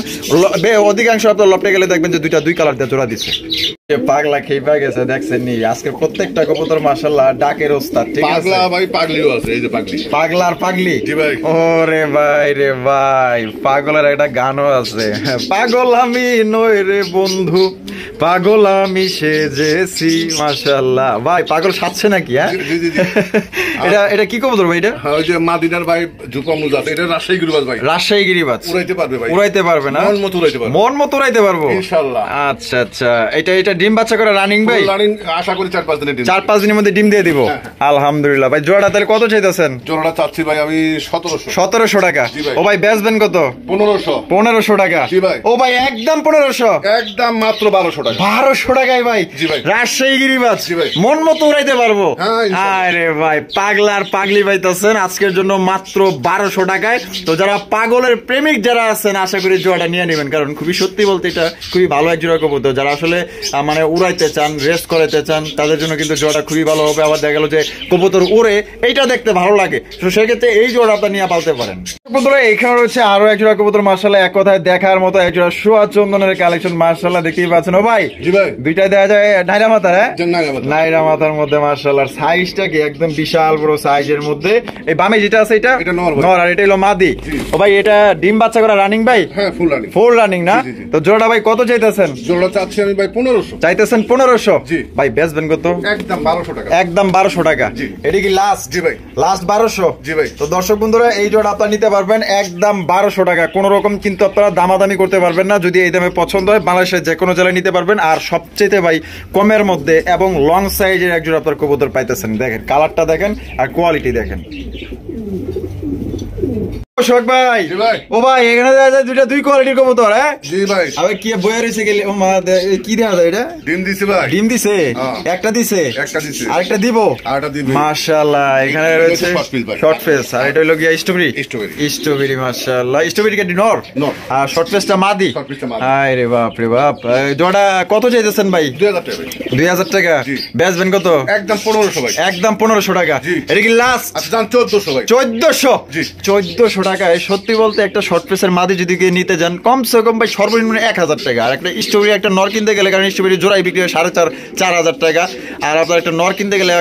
অধিকাংশ আপনার লপটে গেলে দেখবেন যে দুই কালার দিয়ে জোড়া দিচ্ছে। পাগলা খেয়ে গেছে, দেখছেন নি? আজকে প্রত্যেকটা কবুতর মাশাআল্লাহ ডাকের ওস্তাদ, ঠিক আছে? পাগলা ভাই, পাগলিও আছে। এই যে পাগলি, পাগলার পাগলি। জি ভাই। ওরে ভাই রে ভাই, পাগলের একটা গানও আছে, পাগল আমি নই রে বন্ধু, পাগল আমি সেজেছি। মাশাআল্লাহ ভাই, পাগল সাজছে নাকি? হ্যাঁ, এটা কি কবুতর ভাই? এটা ওই যে মাদিনার ভাই ঝুপা মুজাত। এটা রাজশাহী গিরিবাজ ভাই। রাজশাহী গিরিবাজ উড়াইতে পারবে ভাই? উড়াইতে পারবে না? মন মতো উড়াইতে পারবে। মন মতো উড়াইতে পারবো ইনশাআল্লাহ। আচ্ছা আচ্ছা, এটা ডিম বাচ্চা করে রানিং ভাই? রানিং আশা করি 4-5 দিনের ডিম। 4-5 দিনের মধ্যে ডিম দিয়ে দিব। আলহামদুলিল্লাহ ভাই। জোড়াটা তাহলে কত চাইতেছেন? জোড়াটা চাচ্ছি ভাই আমি 1700। 1700 টাকা। ও ভাই বেচবেন কত? 1500। 1500 টাকা। জি ভাই। ও ভাই একদম 1500? একদম মাত্র 1200 টাকা। 1200 টাকায় ভাই? জি ভাই। রাজশাহী গিরিবাজ জি ভাই। মন মতো উড়াইতে পারবো। হ্যাঁ, ইনশাআল্লাহ। আরে ভাই পাগলার পাগলি পাইতেছেন আজকের জন্য মাত্র 1200 টাকায়। তো যারা পাগলের প্রেমিক যারা আছেন আশা করি জোড়াটা নিয়ে নেবেন, কারণ খুবই সত্যি বলতে এটা খুবই ভালো এক জোড়া কবুতর। যারা আসলে মানে উড়াইতে চান, রেস্ট করাইতে চান, তাদের জন্য কিন্তু জোড়াটা খুবই ভালো হবে। আবার দেখা গেল যে কবুতর উড়ে এইটা দেখতে ভালো লাগে, তো সেক্ষেত্রে এই জোড়াটা নিয়ে পালতে পারেন। বন্ধুরা এখানে রয়েছে আরো এক জোড়া কবুতর, মাশাআল্লাহ এক কথায় দেখার মতো এক জোড়া সোয়া চন্দনের কালেকশন। মাশাআল্লাহ দেখতেই পাচ্ছেন। ও ভাই জি ভাই। দুইটাই দেওয়া যায় নাইরা মাথার। হ্যাঁ নাইরা মাথা। নাইরা মাথার মধ্যে মাশাআল্লাহ সাইজটা কি একদম বিশাল বড় সাইজের মধ্যে। এই বামে যেটা আছে এটা এটা নর ভাই। নর, আর এটা হলো মাদি। ও ভাই এটা ডিম বাচ্চা করা রানিং ভাই? হ্যাঁ ফুল রানিং। ফুল রানিং না? তো জোড়া ভাই কত চাইতেছেন? জোড়া চাচ্ছি আমি ভাই 1500। চাইতেছেন 1500? জি। ভাই বেচবেন কত? একদম 1200 টাকা। একদম 1200 টাকা। জি। এটা কি লাস্ট? জি ভাই। লাস্ট 1200? জি ভাই। তো দর্শক বন্ধুরা এই জোড়া আপনারা নিতে পারবেন একদম 1200 টাকা। কোন রকম কিন্তু আপনারা দামাদামি করতে পারবেন না। যদি এই দামে পছন্দ হয় বাংলাদেশের যে কোনো জেলায় নিতে পারবেন। আর সবচেয়ে ভাই কমের মধ্যে এবং লং সাইজের এক জোড়া আপনার কবুতর পাইতেছেন। দেখেন কালারটা দেখেন আর কোয়ালিটি দেখেন। শোক ভাই। জি ভাই। ও ভাই এখানে দেখা যায় দুইটা দুই কোয়ালিটির কবুতর। হ্যাঁ জি ভাই। আবার কি বয়ে রয়েছে গেলে ও মা কি দেওয়া যায় এটা? ডিম দিছি ভাই। ডিম দিছে? হ্যাঁ। একটা দিছে? একটা দিছে। আরেকটা দিব? আরেকটা দিবে। মাশাআল্লাহ এখানে এটা রয়েছে short face ভাই। শর্ট ফেস, আর এটা হলো গিয়া স্ট্রবেরি। স্ট্রবেরি। স্ট্রবেরি মাশাআল্লাহ। স্ট্রবেরি কি নর? নর। আর শর্ট ফেসটা মাদি? শর্ট ফেসটা মাদি। আয় রে বাপ রে বাপ। জোড়া কত চাইতেছেন ভাই? 2000 টাকা ভাই। 2000 টাকা। জি। বেচবেন কত? একদম 1500 ভাই। একদম 1500 টাকা। জি। এটা কি লাস্ট? আচ্ছা জান 1400 ভাই। 1400? জি। 1400 টাকায় সত্যি বলতে একটা শর্ট ফেসের মাদি যদি কেউ নিতে যান কমসে কম ভাই সর্বনিম্ন 1000 টাকা। আর একটা স্ট্রবেরি একটা নর কিনতে গেলে, কারণ স্ট্রবেরি জোড়াই বিক্রি হয় 4500-4000 টাকা। আর আপনার একটা নর কিনতে গেলে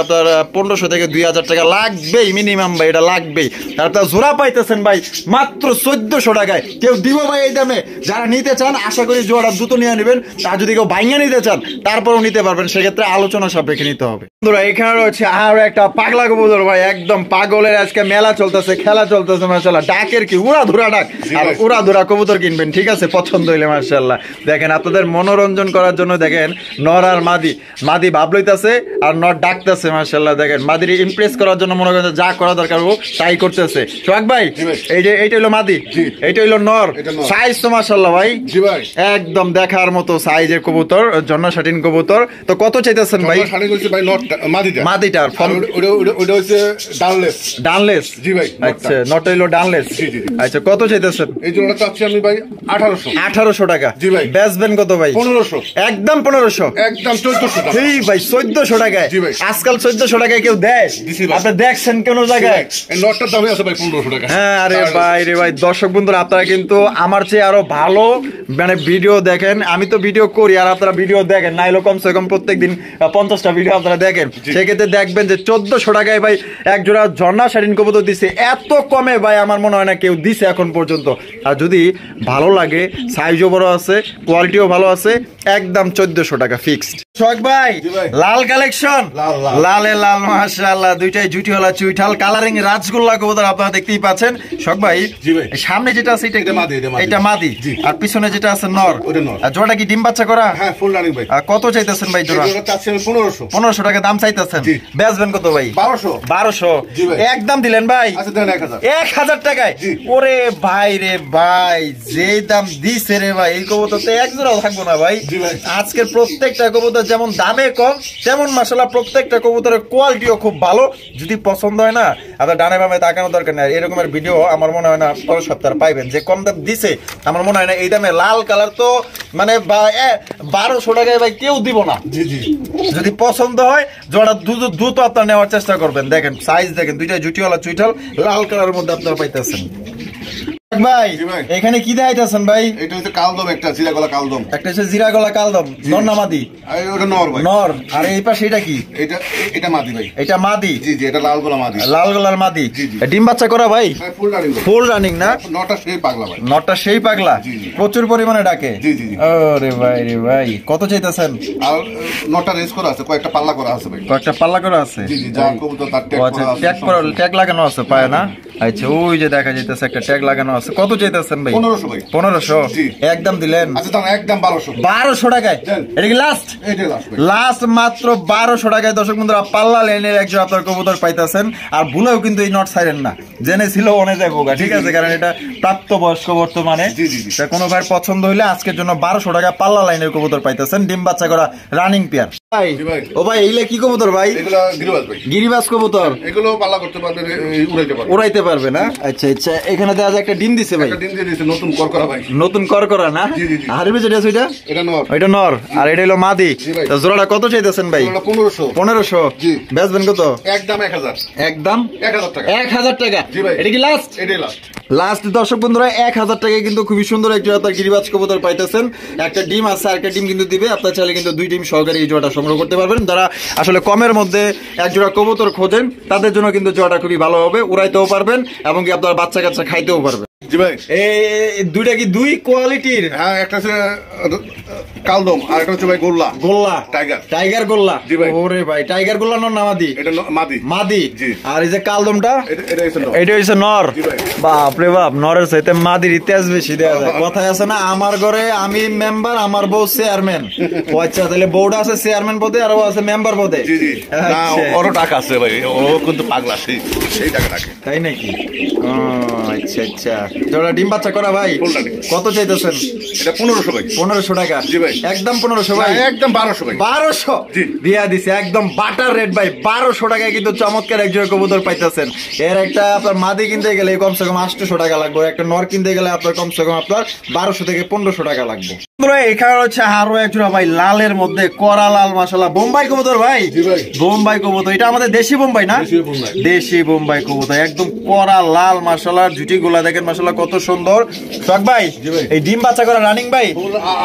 আপনার 1500 থেকে 2000 টাকা লাগবেই মিনিমাম ভাই, এটা লাগবেই। আর আপনার জোড়া পাইতেছেন ভাই মাত্র 1400 টাকায়। কেউ দিব ভাই এই দামে? যারা নিতে চান আশা করি জোড়া দ্রুত নিয়ে নেবেন। আর যদি কেউ বাইঙ্গা নিতে চান তারপরেও নিতে পারবেন, সেক্ষেত্রে আলোচনা সাপেক্ষে নিতে হবে। বন্ধুরা এখানে রয়েছে আর একটা পাগলা কবুতর ভাই, একদম পাগলের আজকে মেলা চলতেছে, খেলা চলতেছে মাশাআল্লাহ। ডাকের কি উড়া ধুরা ডাক, আর উড়া ধুরা কবুতর কিনবেন, ঠিক আছে? পছন্দ হইলে মাশাআল্লাহ। দেখেন আপনাদের মনোরঞ্জন করার জন্য দেখেন নর আর মাদি, মাদি ভাব লইতাছে আর নর ডাকতেছে মাশাআল্লাহ। দেখেন মাদির ইমপ্রেস করার জন্য মনে করেন যা করা দরকার ও তাই করতেছে। সোহাগ ভাই এই যে এইটা হইলো মাদি, এইটা হইলো নর। সাইজ তো মাশাআল্লাহ ভাই। জি ভাই। একদম দেখার মতো সাইজের কবুতর, জন্না শাটিন কবুতর। তো কত চাইতেছেন ভাই? জন্না শাটিন হইছে ভাই নটটা মাদিটা। মাদিটার ওটা হইছে ডানলেস। ডানলেস? জি ভাই। আচ্ছা নটটা হইলো ডানলেস। জি জি। আচ্ছা কত চাইতেছেন? এই জোড়াটা চাচ্ছি আমি ভাই 1800। 1800 টাকা। জি ভাই। বেচবেন কত ভাই? 1500। একদম 1500? একদম 1400 টাকা। এই ভাই 1400 টাকায়? জি ভাই। আজকাল 1400 টাকায় কেউ দেয়? দিছি ভাই। আপনি দেখছেন কোন জায়গায়? এই নটটার দামই আছে ভাই 1500 টাকা। হ্যাঁ আরে ভাই রে ভাই। দর্শক বন্ধুরা আপনারা কিন্তু আমার চেয়ে আরো ভালো মানে ভিডিও দেখেন। আমি তো ভিডিও করি আর আপনারা ভিডিও দেখেন, নাইলে কমসে কম প্রত্যেকদিন 50টা ভিডিও আপনারা দেখেন। সেক্ষেত্রে দেখবেন যে 1400 টাকায় ভাই এক জোড়া ঝর্ণা শাটিন কবুতর দিছে। এত কমে ভাই আমার মনে হয় না কেউ দিছে এখন পর্যন্ত। আর যদি ভালো লাগে, সাইজও বড় আছে, কোয়ালিটিও ভালো আছে, একদম 1400 টাকা ফিক্সড। সোহাগ ভাই লাল কালেকশন, লালে লাল মাশাআল্লাহ। দুইটাই জুটিওয়ালা চুইঠাল কালারিং রাজগোল্লা কবুতর আপনারা দেখতেই পাচ্ছেন। সোহাগ ভাই সামনে যেটা আছে এটা মাদি, আর পিছনে যেটা আছে নর। আর জোড়া কি ডিম বাচ্চা করা? হ্যাঁ ফুল রানিং ভাই। কত চাইতেছেন ভাই জোড়া? জোড়া চাচ্ছি আমি 1500। 1500 টাকা দাম চাইতেছেন। বেচবেন কত ভাই? 1200। 1200? জি ভাই। একদম দিলেন ভাই? আচ্ছা দেন 1000। 1000 টাকায়? ওরে ভাই রে ভাই, যে দাম দিছে রে ভাই এই কবুতর তো এক জোড়াও থাকবো না ভাই। জি ভাই। আজকের প্রত্যেকটা কবুতর যেমন দামে কম তেমন মাশাআল্লাহ প্রত্যেকটা কবুতরের কোয়ালিটিও খুব ভালো। যদি পছন্দ হয় না আপনার ডানে বামে তাকানো দরকার নেই। এরকমের ভিডিও আমার মনে হয় না পরের সপ্তাহে পাইবেন। যে কম দাম দিছে আমার মনে হয় না এই দামে লাল কালার তো মানে 1200 টাকায় ভাই কেউ দিব না। জি জি। যদি পছন্দ হয় জোড়া দ্রুত আপনার নেওয়ার চেষ্টা করবেন। দেখেন সাইজ দেখেন, দুইটা জুটিওয়ালা চুইঠাল লাল কালারের মধ্যে আপনারা পাইতেছেন। ভাই এখানে কি দেখাইতেছেন ভাই? এটা হচ্ছে কালদম, একটা জিরা গলা কালদম। একটা হচ্ছে জিরা গলা কালদম, নর না মাদি? ওটা নর ভাই। নর। আর এই পাশে এটা কি? এটা মাদি ভাই। এটা মাদি? জি জি। এটা লাল গলা মাদি। লাল গলার মাদি। জি জি। ডিম বাচ্চা করা ভাই? Full running. ফুল রানিং না? নটা সেই পাগলা ভাই। নটটা সেই পাগলা? জি জি। প্রচুর পরিমাণে ডাকে? জি জি জি। ওরে ভাই রে ভাই কত চাইতেছেন? আর নটা রেস করা আছে, কয়েকটা পাল্লা করা আছে ভাই। কয়েকটা পাল্লা করা আছে? জি জি। যা কবুতর তার ট্যাগ করা আছে। ট্যাগ লাগানো আছে পায় না? আচ্ছা ওই যে দেখা যাইতেছে একটা ট্যাগ লাগানো আছে, কত চাইতেছেন ভাই? 1500 ভাই। 1500 জি। একদম দিলেন? আচ্ছা দাম একদম 1200। 1200 টাকায় দেন। এটা কি লাস্ট? এইটাই লাস্ট ভাই। লাস্ট মাত্র 1200 টাকায় দর্শক বন্ধুরা পাল্লা লাইনের একজন আপনার কবুতর পাইতেছেন। আর ভুলেও কিন্তু এই নট সাইরেন না, জেনে ছিল অনেক যাবো ঠিক আছে, কারণ এটা প্রাপ্তবয়স্ক বর্তমানে। জি, জি, জি। তা কোনো ভাই পছন্দ হইলে আজকের জন্য 1200 টাকা পাল্লা লাইনের কবুতর পাইতেছেন, ডিম বাচ্চা করা রানিং পেয়ার। ভাই জি ভাই। ও ভাই এইলে কি কবুতর ভাই? এগুলো গিরিবাজ ভাই। গিরিবাজ কবুতর এগুলো পাল্লা করতে পারবে, উড়াইতে পারবে। উড়াইতে পারবে না? আচ্ছা আচ্ছা, এখানে দেখা যায় একটা ডিম দিছে ভাই, একটা ডিম দিয়ে দিয়েছে নতুন করকরা ভাই। নতুন করকরা না? জি, জি, জি। হারিবে যেটা আছে ওইটা? এটা নর। ওইটা নর আর এটা হলো মাদি। জি ভাই। তো জোড়াটা কত চাইতেছেন ভাই? এগুলো 1500। 1500 জি। বেচবেন কত? একদম 1000। একদম 1000 টাকা। 1000 টাকা। জি ভাই। এটা কি লাস্ট? এটাই লাস্ট। লাস্ট দর্শক বন্ধুরা 1000 টাকায় কিন্তু খুবই সুন্দর একটা আপনার গিরিবাজ কবুতর পাইতেছেন। একটা ডিম আছে আর একটা ডিম কিন্তু দিবে, আপনার চাইলে কিন্তু 2 ডিম সহকারে এই জোড়াটা সংগ্রহ করতে পারবেন। যারা আসলে কমের মধ্যে এক জোড়া কবুতর খোঁজেন তাদের জন্য কিন্তু জোড়াটা খুবই ভালো হবে, উড়াইতেও পারবেন এবং কি আপনার বাচ্চা কাচ্চা খাইতেও পারবেন। জি ভাই। এই দুইটা কি দুই কোয়ালিটির? হ্যাঁ, একটা হচ্ছে কালদম আর একটা হচ্ছে ভাই গোল্লা। গোল্লা টাইগার। টাইগার গোল্লা। জি ভাই। ওরে ভাই টাইগার গোল্লা নর না মাদি? এটা মাদি। মাদি। জি। আর এই যে কালদমটা এটা হচ্ছে নর। এটা হচ্ছে নর। জি ভাই। বাপ রে বাপ, নরের চাইতে মাদির তেজ বেশি দেয়া যায়। কথায় আছে না, আমার ঘরে আমি মেম্বার আমার বউ চেয়ারম্যান। ও আচ্ছা, তাহলে বউটা আছে চেয়ারম্যান পদে আর ও আছে মেম্বার পদে। জি জি। না, আচ্ছা। ওরও টাকা আছে ভাই, ও কিন্তু পাগলা, সেই টাকা থাকে। তাই নাকি? ও আচ্ছা আচ্ছা। জোড়া ডিম বাচ্চা করা ভাই ফুল রানিং। কত চাইতেছেন? এটা 1500 ভাই। 1500 টাকা। জি ভাই। একদম 1500 ভাই। না, একদম 1200 ভাই। 1200 জি। দিয়া দিছে একদম বাটার রেট ভাই। 1200 টাকায় কিন্তু চমৎকার এক জোড়া কবুতর পাইতেছেন। এর একটা আপনার মাদি কিনতে গেলে কমসে কম 800 টাকা লাগবে, একটা নর কিনতে গেলে আপনার কমসে কম আপনার 1200 থেকে 1500 টাকা লাগবে। এখানে হচ্ছে আরো এক জোড়া ভাই লালের মধ্যে করা লাল, মাশাআল্লাহ বোম্বাই কবুতর ভাই। জি ভাই। বোম্বাই কবুতর, এটা আমাদের দেশি বোম্বাই না? দেশি বোম্বাই। দেশি বোম্বাই কবুতর একদম করা লাল, মাশাআল্লাহ জুটি গুলা দেখেন মাশাআল্লাহ কত সুন্দর। সোহাগ ভাই জি ভাই। এই ডিম বাচ্চা করা রানিং ভাই?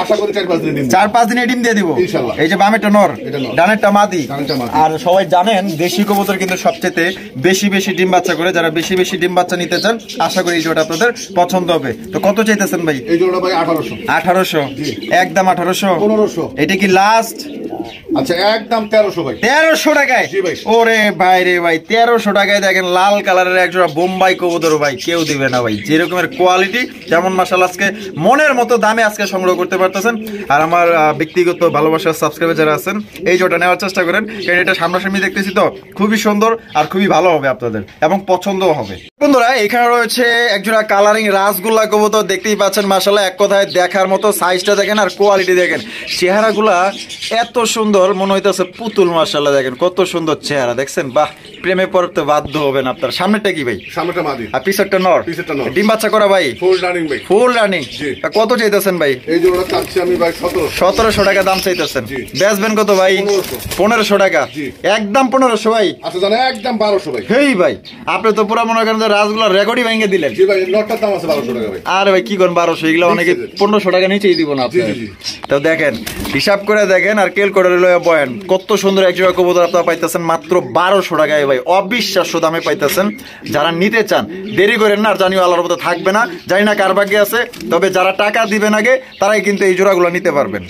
আশা করি 4-5 দিন দিন। 4-5 দিনে ডিম দিয়ে দিব ইনশাআল্লাহ। এই যে বামেরটা নর, এটা নর। ডানেরটা মাদি। ডানেরটা মাদি। আর সবাই জানেন দেশি কবুতর কিন্তু সবচেয়ে বেশি বেশি ডিম বাচ্চা করে, যারা বেশি বেশি ডিম বাচ্চা নিতে চান আশা করি এই জোড়া আপনাদের পছন্দ হবে। তো কত চাইতেছেন ভাই? এই জোড়া ভাই 1800। 1800 জি। একদম 1800। 1500। এটা কি লাস্ট? আচ্ছা একদম 1300 ভাই। 1300 টাকায়? জি ভাই। ওরে ভাই রে ভাই, 1300 টাকায় দেখেন লাল কালারের একজোড়া বোম্বাই কবুতর ভাই, কেউ দিবে না ভাই। যেরকমের কোয়ালিটি যেমন মাশাআল্লাহ, আজকে মনের মতো দামে আজকে সংগ্রহ করতে পারতেছেন। আর আমার ব্যক্তিগত ভালোবাসার সাবস্ক্রাইবার যারা আছেন এই জোড়াটা নেওয়ার চেষ্টা করেন, কারণ এটা সামনাসামনি দেখতেছি তো খুবই সুন্দর আর খুবই ভালো হবে আপনাদের এবং পছন্দও হবে। বন্ধুরা এখানে রয়েছে একজোড়া কালারিং রাসগোল্লা কবুতর, দেখতেই পাচ্ছেন মাশাআল্লাহ এক কথায় দেখার মতো। সাইজটা দেখেন আর কোয়ালিটি দেখেন, চেহারাগুলা এত সুন্দর মনে হইতেছে পুতুল। মাশাআল্লাহ দেখেন কত সুন্দর চেহারা, দেখছেন? বাহ, প্রেমে পড়তে বাধ্য হবেন আপনার। সামনেরটা কি ভাই? সামনেটা মাদি আর পিছরটা নর? পিছরটা নর। ডিম বাচ্চা করা ভাই? ফুল রানিং ভাই। Full running. জি। কত চাইতেছেন ভাই? এই জোড়া চাচ্ছি আমি ভাই 1700। 1700 টাকা দাম চাইতেছেন। জি। বেচবেন কত ভাই? 1500 টাকা। জি। একদম 1500 ভাই। আচ্ছা জানেন একদম 1200 ভাই। হেই ভাই, আপনি তো পুরো মনে করেন যে রাসগোল্লার রেকর্ডই ভেঙে দিলেন। জি ভাই, নটটার দাম আছে 1200 টাকা ভাই। আরে ভাই কি করেন 1200? এগুলো অনেকে 1500 টাকা নিচেই দিব না আপনি। জি, জি, জি। তো দেখেন হিসাব করে দেখেন আর কেল করে লয়ে বয়েন, কত সুন্দর এক জোড়া কবুতর আপনারা পাইতেছেন মাত্র 1200 টাকায় ভাই, অবিশ্বাস্য দামে পাইতেছেন। যারা নিতে চান দেরি করেন না, আর জানিও আল্লাহর মতো থাকবে না, জানি না কার ভাগ্যে আছে, তবে যারা টাকা দিবেন আগে তারাই কিন্তু এই জোড়াগুলো নিতে পারবেন।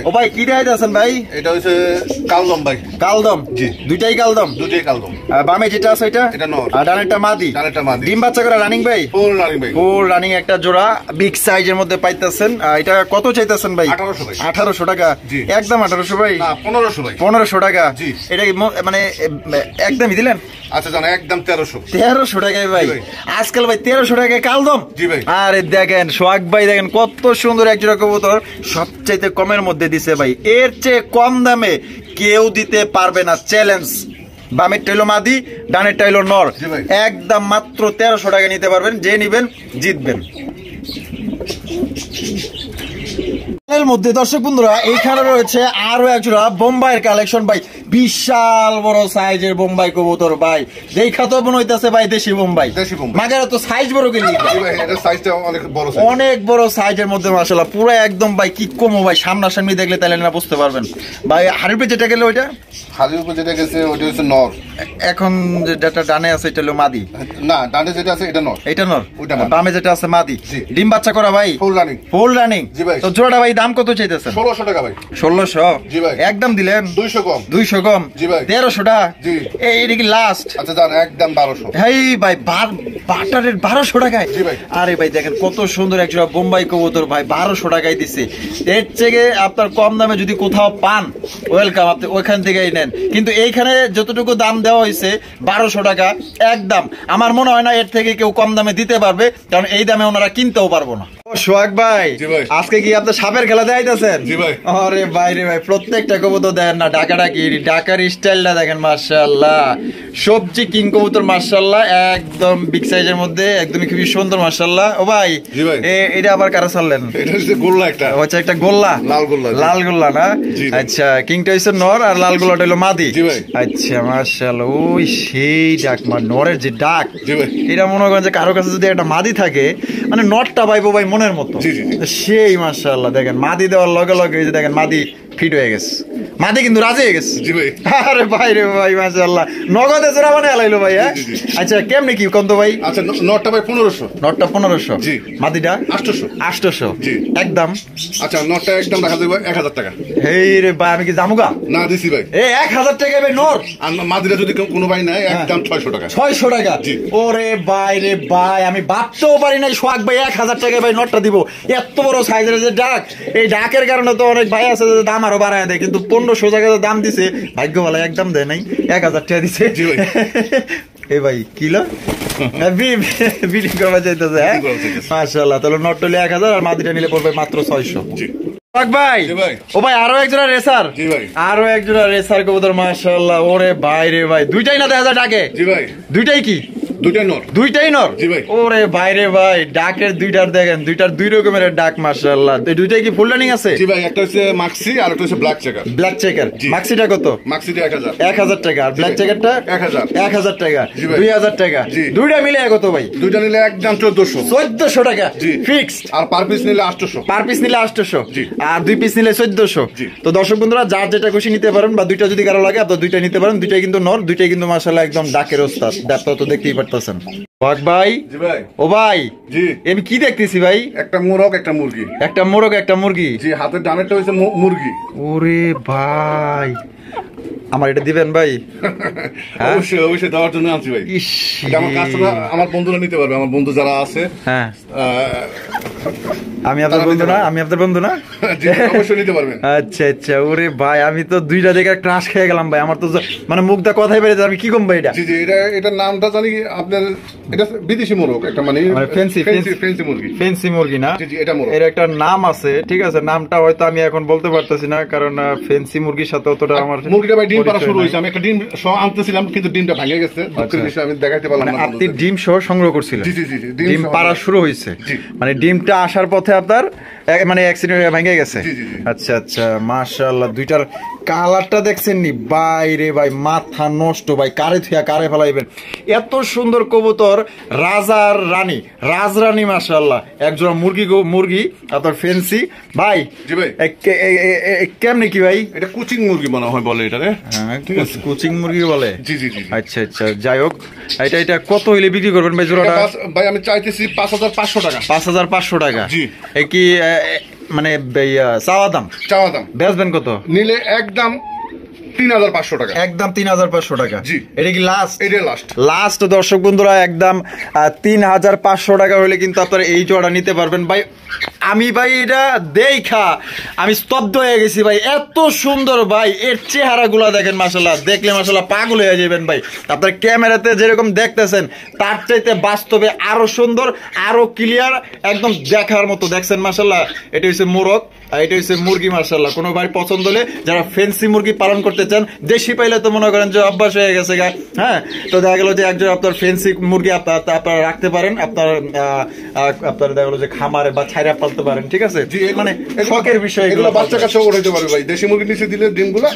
ও ভাই কি দেখাইতেছেন ভাই? এটা হচ্ছে কালদম ভাই। কালদম? জি। দুইটাই কালদম? দুটোই কালদম। আর বামে যেটা আছে এটা? এটা নর। আর ডানেরটা মাদি? ডানেরটা মাদি। ডিম বাচ্চা করে রানিং ভাই? ফুল রানিং ভাই। ফুল রানিং একটা জোড়া বিগ সাইজের মধ্যে পাইতেছেন। এটা কত চাইতেছেন ভাই? 1800 ভাই। 1800 টাকা? জি। একদম 1800 ভাই? না 1500 ভাই। 1500 টাকা? জি। এটা কি মানে একদমই দিলেন? আচ্ছা জানেন একদম 1300। 1300 টাকায় ভাই? জি ভাই। আজকাল ভাই 1300 টাকায় কালদম? জি ভাই। আরে দেখেন সোহাগ ভাই দেখেন কত সুন্দর এক জোড়া কবুতর, সবচাইতে কমের মধ্যে দিছে ভাই। এর চেয়ে কম দামে কেউ দিতে পারবে না, চ্যালেঞ্জ। বামের টাইলো মাদি, ডানের টাইলো নর, জি ভাই। একদম মাত্র 1300 টাকা নিতে পারবেন। যে নিবেন জিতবেন। এর মধ্যে দর্শক বন্ধুরা এইখানে রয়েছে আরো একজোড়া বোম্বাইয়ের কালেকশন ভাই, বিশাল বড় সাইজের বোম্বাই কবুতর ভাই। দেখা তো মনে হইতাছে ভাই দেশি বোম্বাই। দেশি বোম্বাই। মাগার তো সাইজ বড় গেলি জি ভাই, এটা সাইজটা অনেক বড় সাইজ। অনেক বড় সাইজের মধ্যে মাশাআল্লাহ পুরো একদম ভাই কি কমো ভাই, সামনাসামনি দেখলে তাহলে না বুঝতে পারবেন ভাই। হাড়ির পেয়ে যেটা গেলে ওইটা হাজির উপর যেটা গেছে ওটা হচ্ছে নর। এখন যেটা ডানে আছে এটা হলো মাদি? না ডানে যেটা আছে এটা নর। এটা নর। ওইটা মাদি। বামে যেটা আছে মাদি। জি। ডিম বাচ্চা করা ভাই? Full running. ফুল রানিং। জি ভাই। তো জোড়াটা ভাই দাম দাম কত চাইতেছেন? 1600 টাকা ভাই। 1600? জি ভাই। একদম দিলেন 200 কম। 200 কম? জি ভাই। 1300 টাকা? জি। এটা কি লাস্ট? আচ্ছা জান একদম 1200। এই ভাই বাটারের 1200 টাকায়? জি ভাই। আরে ভাই দেখেন কত সুন্দর একটা বোম্বাই কবুতর ভাই, 1200 টাকায় দিছে। এর থেকে আপনার কম দামে যদি কোথাও পান ওয়েলকাম, আপনি ওইখান থেকেই নেন। কিন্তু এইখানে যতটুকু দাম দেওয়া হয়েছে 1200 টাকা একদম, আমার মনে হয় না এর থেকে কেউ কম দামে দিতে পারবে, কারণ এই দামে ওনারা কিনতেও পারবো না। সোহাগ ভাই, জি ভাই। আজকে কি আপনার সাপের খেলা দেখাইতেছেন? জি ভাই। আরে ভাই রে ভাই, প্রত্যেকটা কবুতর দেখেন না, ঢাকার স্টাইলটা দেখেন মাশাআল্লাহ। সবজি কিং কবুতর মাশাআল্লাহ, একদম বিগ সাইজের মধ্যে, একদমই খুবই সুন্দর মাশাআল্লাহ। ও ভাই, জি ভাই। এটা আবার কারা ছাড়লেন? এটা হচ্ছে গোল্লা একটা। আচ্ছা, একটা গোল্লা, লাল গোল্লা। লাল গোল্লা না? জি ভাই। আচ্ছা, কিংটা হচ্ছে নর আর লাল গোল্লাটা হলো মাদি। জি ভাই। আচ্ছা মাশাআল্লাহ, ওই সেই ডাক, নরের যে ডাক, জি ভাই। এটা মনে করেন যে কারো কাছে যদি একটা মাদি থাকে, মানে নটটা পাইবো ভাই মনের মতো। জি জি জি। সেই মাশাআল্লাহ, দেখেন মাদি দেওয়ার লগে লগে এই যে দেখেন মাদি ফিট হয়ে গেছে, মাদি কিন্তু রাজি হয়ে গেছে। জি ভাই। আরে ভাই রে ভাই মাশাআল্লাহ, নগদে জোড়া মানে আলাইলো ভাই। হ্যাঁ জি, জি, জি। আচ্ছা, কেমনে কি কোন তো ভাই? আচ্ছা নটটা ভাই 1500। নটটা 1500? জি। মাদিটা 800। 800? জি। একদম। আচ্ছা নটটা একদম রাখা যাবে 1000 টাকা। এই রে ভাই, আমি কি জামুগা? না দিছি ভাই। এই 1000 টাকা ভাই নর? আর মাদিরা যদি কোনো ভাই নাই একদম 600 টাকা। 600 টাকা? জি। ওরে ভাই রে ভাই, আমি ভাবতেও পারি নাই সোহাগ ভাই 1000 টাকায় ভাই নটটা দিব। এত বড় সাইজের যে ডাক, এই ডাকের কারণে তো অনেক ভাই আছে যে দাম আরো বাড়ায় দেয়, কিন্তু 1500 টাকা দাম দিছে, ভাগ্য ভালো একদম দেয় নাই, 1000 টাকা দিছে। জি ভাই। এই ভাই কিলো বিক্রি করা চাইতেছে? হ্যাঁ মাশাআল্লাহ, তাহলে নট নিলে 1000 আর মাদিটা নিলে পড়বে মাত্র 600। জি ভাই। জি ভাই। ও ভাই, আরো একজোড়া রেসার? জি ভাই। আরো একজোড়া রেসার কবুতর মাশাআল্লাহ। ওরে ভাই রে ভাই, দুইটাই না 1000 ডাকে? জি ভাই। দুইটাই কি? দুইটাই নট। দুইটাই নর? জি ভাই। ওরে বাইরে ভাই, ডাকের দুইটার দেখেন, দুইটার দুই রকমের ডাক মাশাআল্লাহ। এই দুইটাই কি ফুল রানিং আছে? জি ভাই, একটা হচ্ছে মাক্সি আর একটা হচ্ছে ব্ল্যাক চেকার। Black checker? জি। মাক্সিটা কত? মাক্সিটা 1000। 1000 টাকা। আর ব্ল্যাক চেকারটা? 1000। 1000 টাকা। জি ভাই। 2000 টাকা। জি। দুইটা মিলে কত ভাই? দুইটা নিলে একদম 1400। 1400 টাকা জি। ফিক্সড। আর পার পিস নিলে 800। পার পিস নিলে 800? জি। আর দুই পিস নিলে 1400? জি। তো দর্শক বন্ধুরা, যার যেটা খুশি নিতে পারেন, বা দুইটা যদি কারো লাগে আপনারা দুইটা নিতে পারেন। দুইটাই কিন্তু নর, দুইটাই কিন্তু মাশাআল্লাহ একদম ডাকের ওস্তাদ। ডাকটা তো দেখতেই পারতেছেন। সোহাগ ভাই। জি ভাই। ও ভাই, জি। আমি কি দেখতেছি ভাই? একটা মোরগ একটা মুরগি। একটা মোরগ একটা মুরগি? জি, হাতের ডানেরটা হচ্ছে মুরগি। ওরে ভাই, আমার এটা দিবেন ভাই? হ্যাঁ? অবশ্যই অবশ্যই দেওয়ার জন্য আনছি ভাই। ইস, এটা আমার কাস্টমার, আমার বন্ধুরা নিতে পারবে, আমার বন্ধু যারা আছে। হ্যাঁ, আহ, আমি আপনার তারা বন্ধু নিতে না? পারবে। আমি আপনার বন্ধু না? জি, অবশ্যই নিতে পারবেন। আচ্ছা আচ্ছা। ওরে ভাই, আমি তো দুইটা দেখে ক্রাশ খেয়ে গেলাম ভাই। আমার তো মানে মুখটা কথাই বেড়েছে, আমি কি কম ভাই এটা? জি জি, এটার নামটা জানি কি আপনার? এটা বিদেশি মোরগ একটা, মানে ফেন্সি মুরগি। ফেন্সি মুরগি না? জি জি, এটা মোরগ। এর একটা নাম আছে, ঠিক আছে, নামটা হয়তো আমি এখন বলতে পারতেছি না, কারণ ফেন্সি মুরগির সাথে অতটা আমার মুরগিটা ভাই ডিম পাড়া পরিচয় শুরু নাই। হয়েছে। আমি একটা ডিম সহ আনতেছিলাম, কিন্তু ডিমটা ভেঙে গেছে। দুঃখের বিষয়, আমি দেখাইতে পারলাম মানে না। আপনি ডিম সহ সংগ্রহ করছিলেন? জি জি জি জি, ডিম সহ। পাড়া শুরু হয়েছে? জি। মানে ডিমটা আসার পথে আপনার মানে অ্যাক্সিডেন্ট হয়ে ভেঙে গেছে? জি, জি, জি। আচ্ছা আচ্ছা, মাশাআল্লাহ। দুইটার কালারটা দেখছেন নি ভাই রে ভাই, মাথা নষ্ট ভাই, কারে থুয়া কারে ফেলাইবেন। এত সুন্দর কবুতর, রাজার রানী, রাজরানী মাশাআল্লাহ। একজোড়া মুরগি আপনার ফেন্সি ভাই। জি ভাই। কেমনে কি ভাই? এটা কুচিং মুরগি মনে হয় বলে এটারে। হ্যাঁ, কুচিং মুরগি বলে? জি জি জি। আচ্ছা আচ্ছা, যাই হোক, এটা কত হইলে বিক্রি করবেন ভাই জোড়াটা? ভাই আমি চাইতেছি 5500 টাকা। 5500 টাকা? জি। কি মানে চাওয়া দাম? চাওয়া দাম। বেচবেন কত? নিলে একদম 3500 টাকা। একদম 3500 টাকা? জি। এটা কি লাস্ট? এটা লাস্ট। লাস্ট দর্শক বন্ধুরা, একদম 3500 টাকা হলে কিন্তু আপনারা এই জোড়া নিতে পারবেন ভাই। আমি ভাই এটা দেখা আমি স্তব্ধ হয়ে গেছি ভাই, এত সুন্দর ভাই। এর চেহারা গুলা দেখেন মাশাআল্লাহ, দেখলে মাশাআল্লাহ পাগল হয়ে যাবেন ভাই। আপনার ক্যামেরাতে যেরকম দেখতেছেন তার চাইতে বাস্তবে আরো সুন্দর, আরো ক্লিয়ার, একদম দেখার মতো। দেখছেন মাশাআল্লাহ, এটা হচ্ছে মোরগ আর এটা হচ্ছে মুরগি মাশাআল্লাহ। কোনো ভাই পছন্দ হলে যারা ফেন্সি মুরগি পালন করতে চান, দেশি পাইলে তো মনে করেন যে অভ্যাস হয়ে গেছে গা। হ্যাঁ, তো দেখা গেল যে একজন আপনার ফেন্সি মুরগি আপনারা রাখতে পারেন, আপনার দেখা গেলো যে খামারে বা ছাইরা পালতে পারেন, ঠিক আছে? মানে শখের বিষয় এগুলো বাচ্চা কাছে উঠাইতে পারবে ভাই। দেশি মুরগি নিচে দিলে ডিমগুলো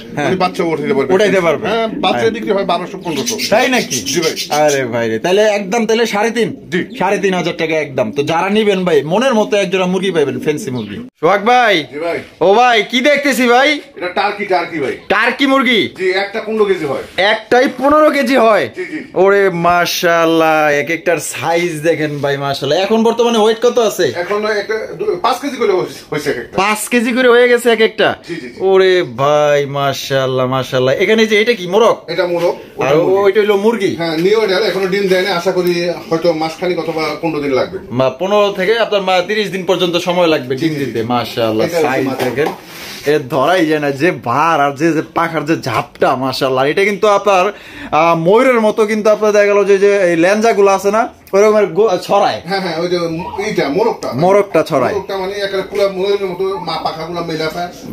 বাচ্চা উঠাইতে পারবে। উঠাইতে পারবে? হ্যাঁ, বাচ্চা বিক্রি হয় 1200-1500। তাই নাকি? জি ভাই। আরে ভাই রে, তাহলে একদম তাহলে 3.5? জি। 3500 টাকা একদম। তো যারা নিবেন ভাই, মনের মতো একজোড়া মুরগি পাইবেন, ফেন্সি মুরগি। সোহাগ ভাই। জি ভাই। ও ভাই কি দেখতেছি ভাই? এটা টার্কি ভাই। টার্কি মুরগি? জি, একটা 15 কেজি হয়। একটাই 15 কেজি হয়? জি জি। ওরে মাশাআল্লাহ, এক একটার সাইজ দেখেন ভাই মাশাআল্লাহ। এখন বর্তমানে ওয়েট কত আছে? এখন একটা 5 কেজি করে হইছে একটা। 5 কেজি করে হয়ে গেছে এক একটা? জি জি। ওরে ভাই মাশাআল্লাহ মাশাআল্লাহ। এখানে যে এটা কি মোরগ? এটা মোরগ। আর ওইটা হলো মুরগি? হ্যাঁ, নিও এটা এখনো ডিম দেয় না, আশা করি হয়তো মাসখানেক অথবা 15 দিন লাগবে। 15 থেকে আপনার 30 দিন পর্যন্ত সময় লাগবে ডিম দিতে। মাশাআল্লাহ, সাইজ দেখেন, এ ধরাই যায় না, যে ভার আর যে পাখার যে ঝাপটা মাশাআল্লাহ। এটা কিন্তু আপনার ময়ূরের মতো কিন্তু আপনার দেখা গেল যে এই ল্যাঞ্জা গুলো আছে না, ওরকমের ছড়ায়। হ্যাঁ হ্যাঁ, ওই যে এইটা মোরগটা ছড়ায়। মোরগটা মানে একেবারে পুরো ময়ূরের মতো পাখাগুলো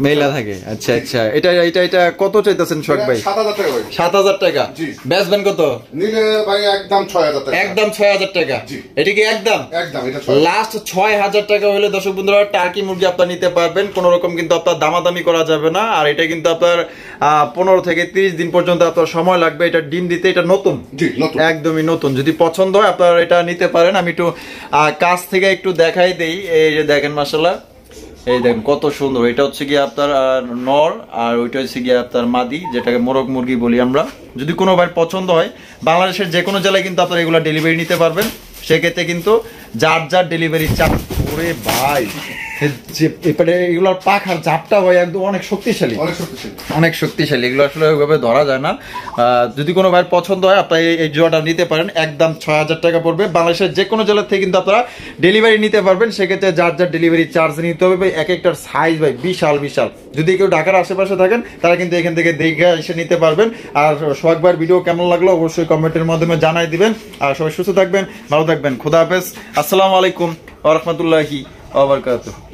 মেলা থাকে। আচ্ছা আচ্ছা, এটা কত চাইতেছেন সোহাগ ভাই? 7,000 টাকা ভাই। 7,000 টাকা? জি। বেচবেন কত? নিলে ভাই একদম 6,000 টাকা। একদম 6,000 টাকা? জি। এটা কি একদম? একদম এটা 6,000। লাস্ট 6,000 টাকা হলে দর্শক বন্ধুরা টার্কি মুরগি আপনার নিতে পারবেন। কোন রকম কিন্তু আপনার দামাদামি করা যাবে না। আর এটা কিন্তু আপনার 15 থেকে 30 দিন পর্যন্ত আপনার সময় লাগবে এটা ডিম দিতে। এটা নতুন? জি, নতুন, একদমই নতুন। যদি পছন্দ হয় আপনার এটা নিতে পারেন। আমি একটু কাছ থেকে একটু দেখাই দেই। এই যে দেখেন মাশাআল্লাহ, এই দেখেন কত সুন্দর। এটা হচ্ছে গিয়ে আপনার নর, আর ওইটা হচ্ছে গিয়ে আপনার মাদি, যেটাকে মোরগ মুরগি বলি আমরা। যদি কোনো ভাই পছন্দ হয়, বাংলাদেশের যে কোনো জেলায় কিন্তু আপনারা এগুলো ডেলিভারি নিতে পারবেন। সেক্ষেত্রে কিন্তু যার ডেলিভারি চাপ। ওরে ভাই, এগুলোর পাখার ঝাপটা ভাই একদম অনেক শক্তিশালী, অনেক শক্তিশালী। এগুলো আসলে ওইভাবে ধরা যায় না। যদি কোনো ভাইয়ের পছন্দ হয় আপনারা এই জোড়াটা নিতে পারেন। একদম 6,000 টাকা পড়বে। বাংলাদেশের যে কোনো জেলা থেকে কিন্তু আপনারা ডেলিভারি নিতে পারবেন। সেক্ষেত্রে যার ডেলিভারি চার্জ নিতে হবে ভাই। এক একটার সাইজ ভাই বিশাল বিশাল। যদি কেউ ঢাকার আশেপাশে থাকেন তারা কিন্তু এখান থেকে দেখে এসে নিতে পারবেন। আর সোহাগ ভাইয়ের ভিডিও কেমন লাগলো অবশ্যই কমেন্টের মাধ্যমে জানাই দিবেন। আর সবাই সুস্থ থাকবেন, ভালো থাকবেন। খোদা হাফেজ। আসসালামু আলাইকুম ওয়া রাহমাতুল্লাহি ওয়া বারাকাতুহু।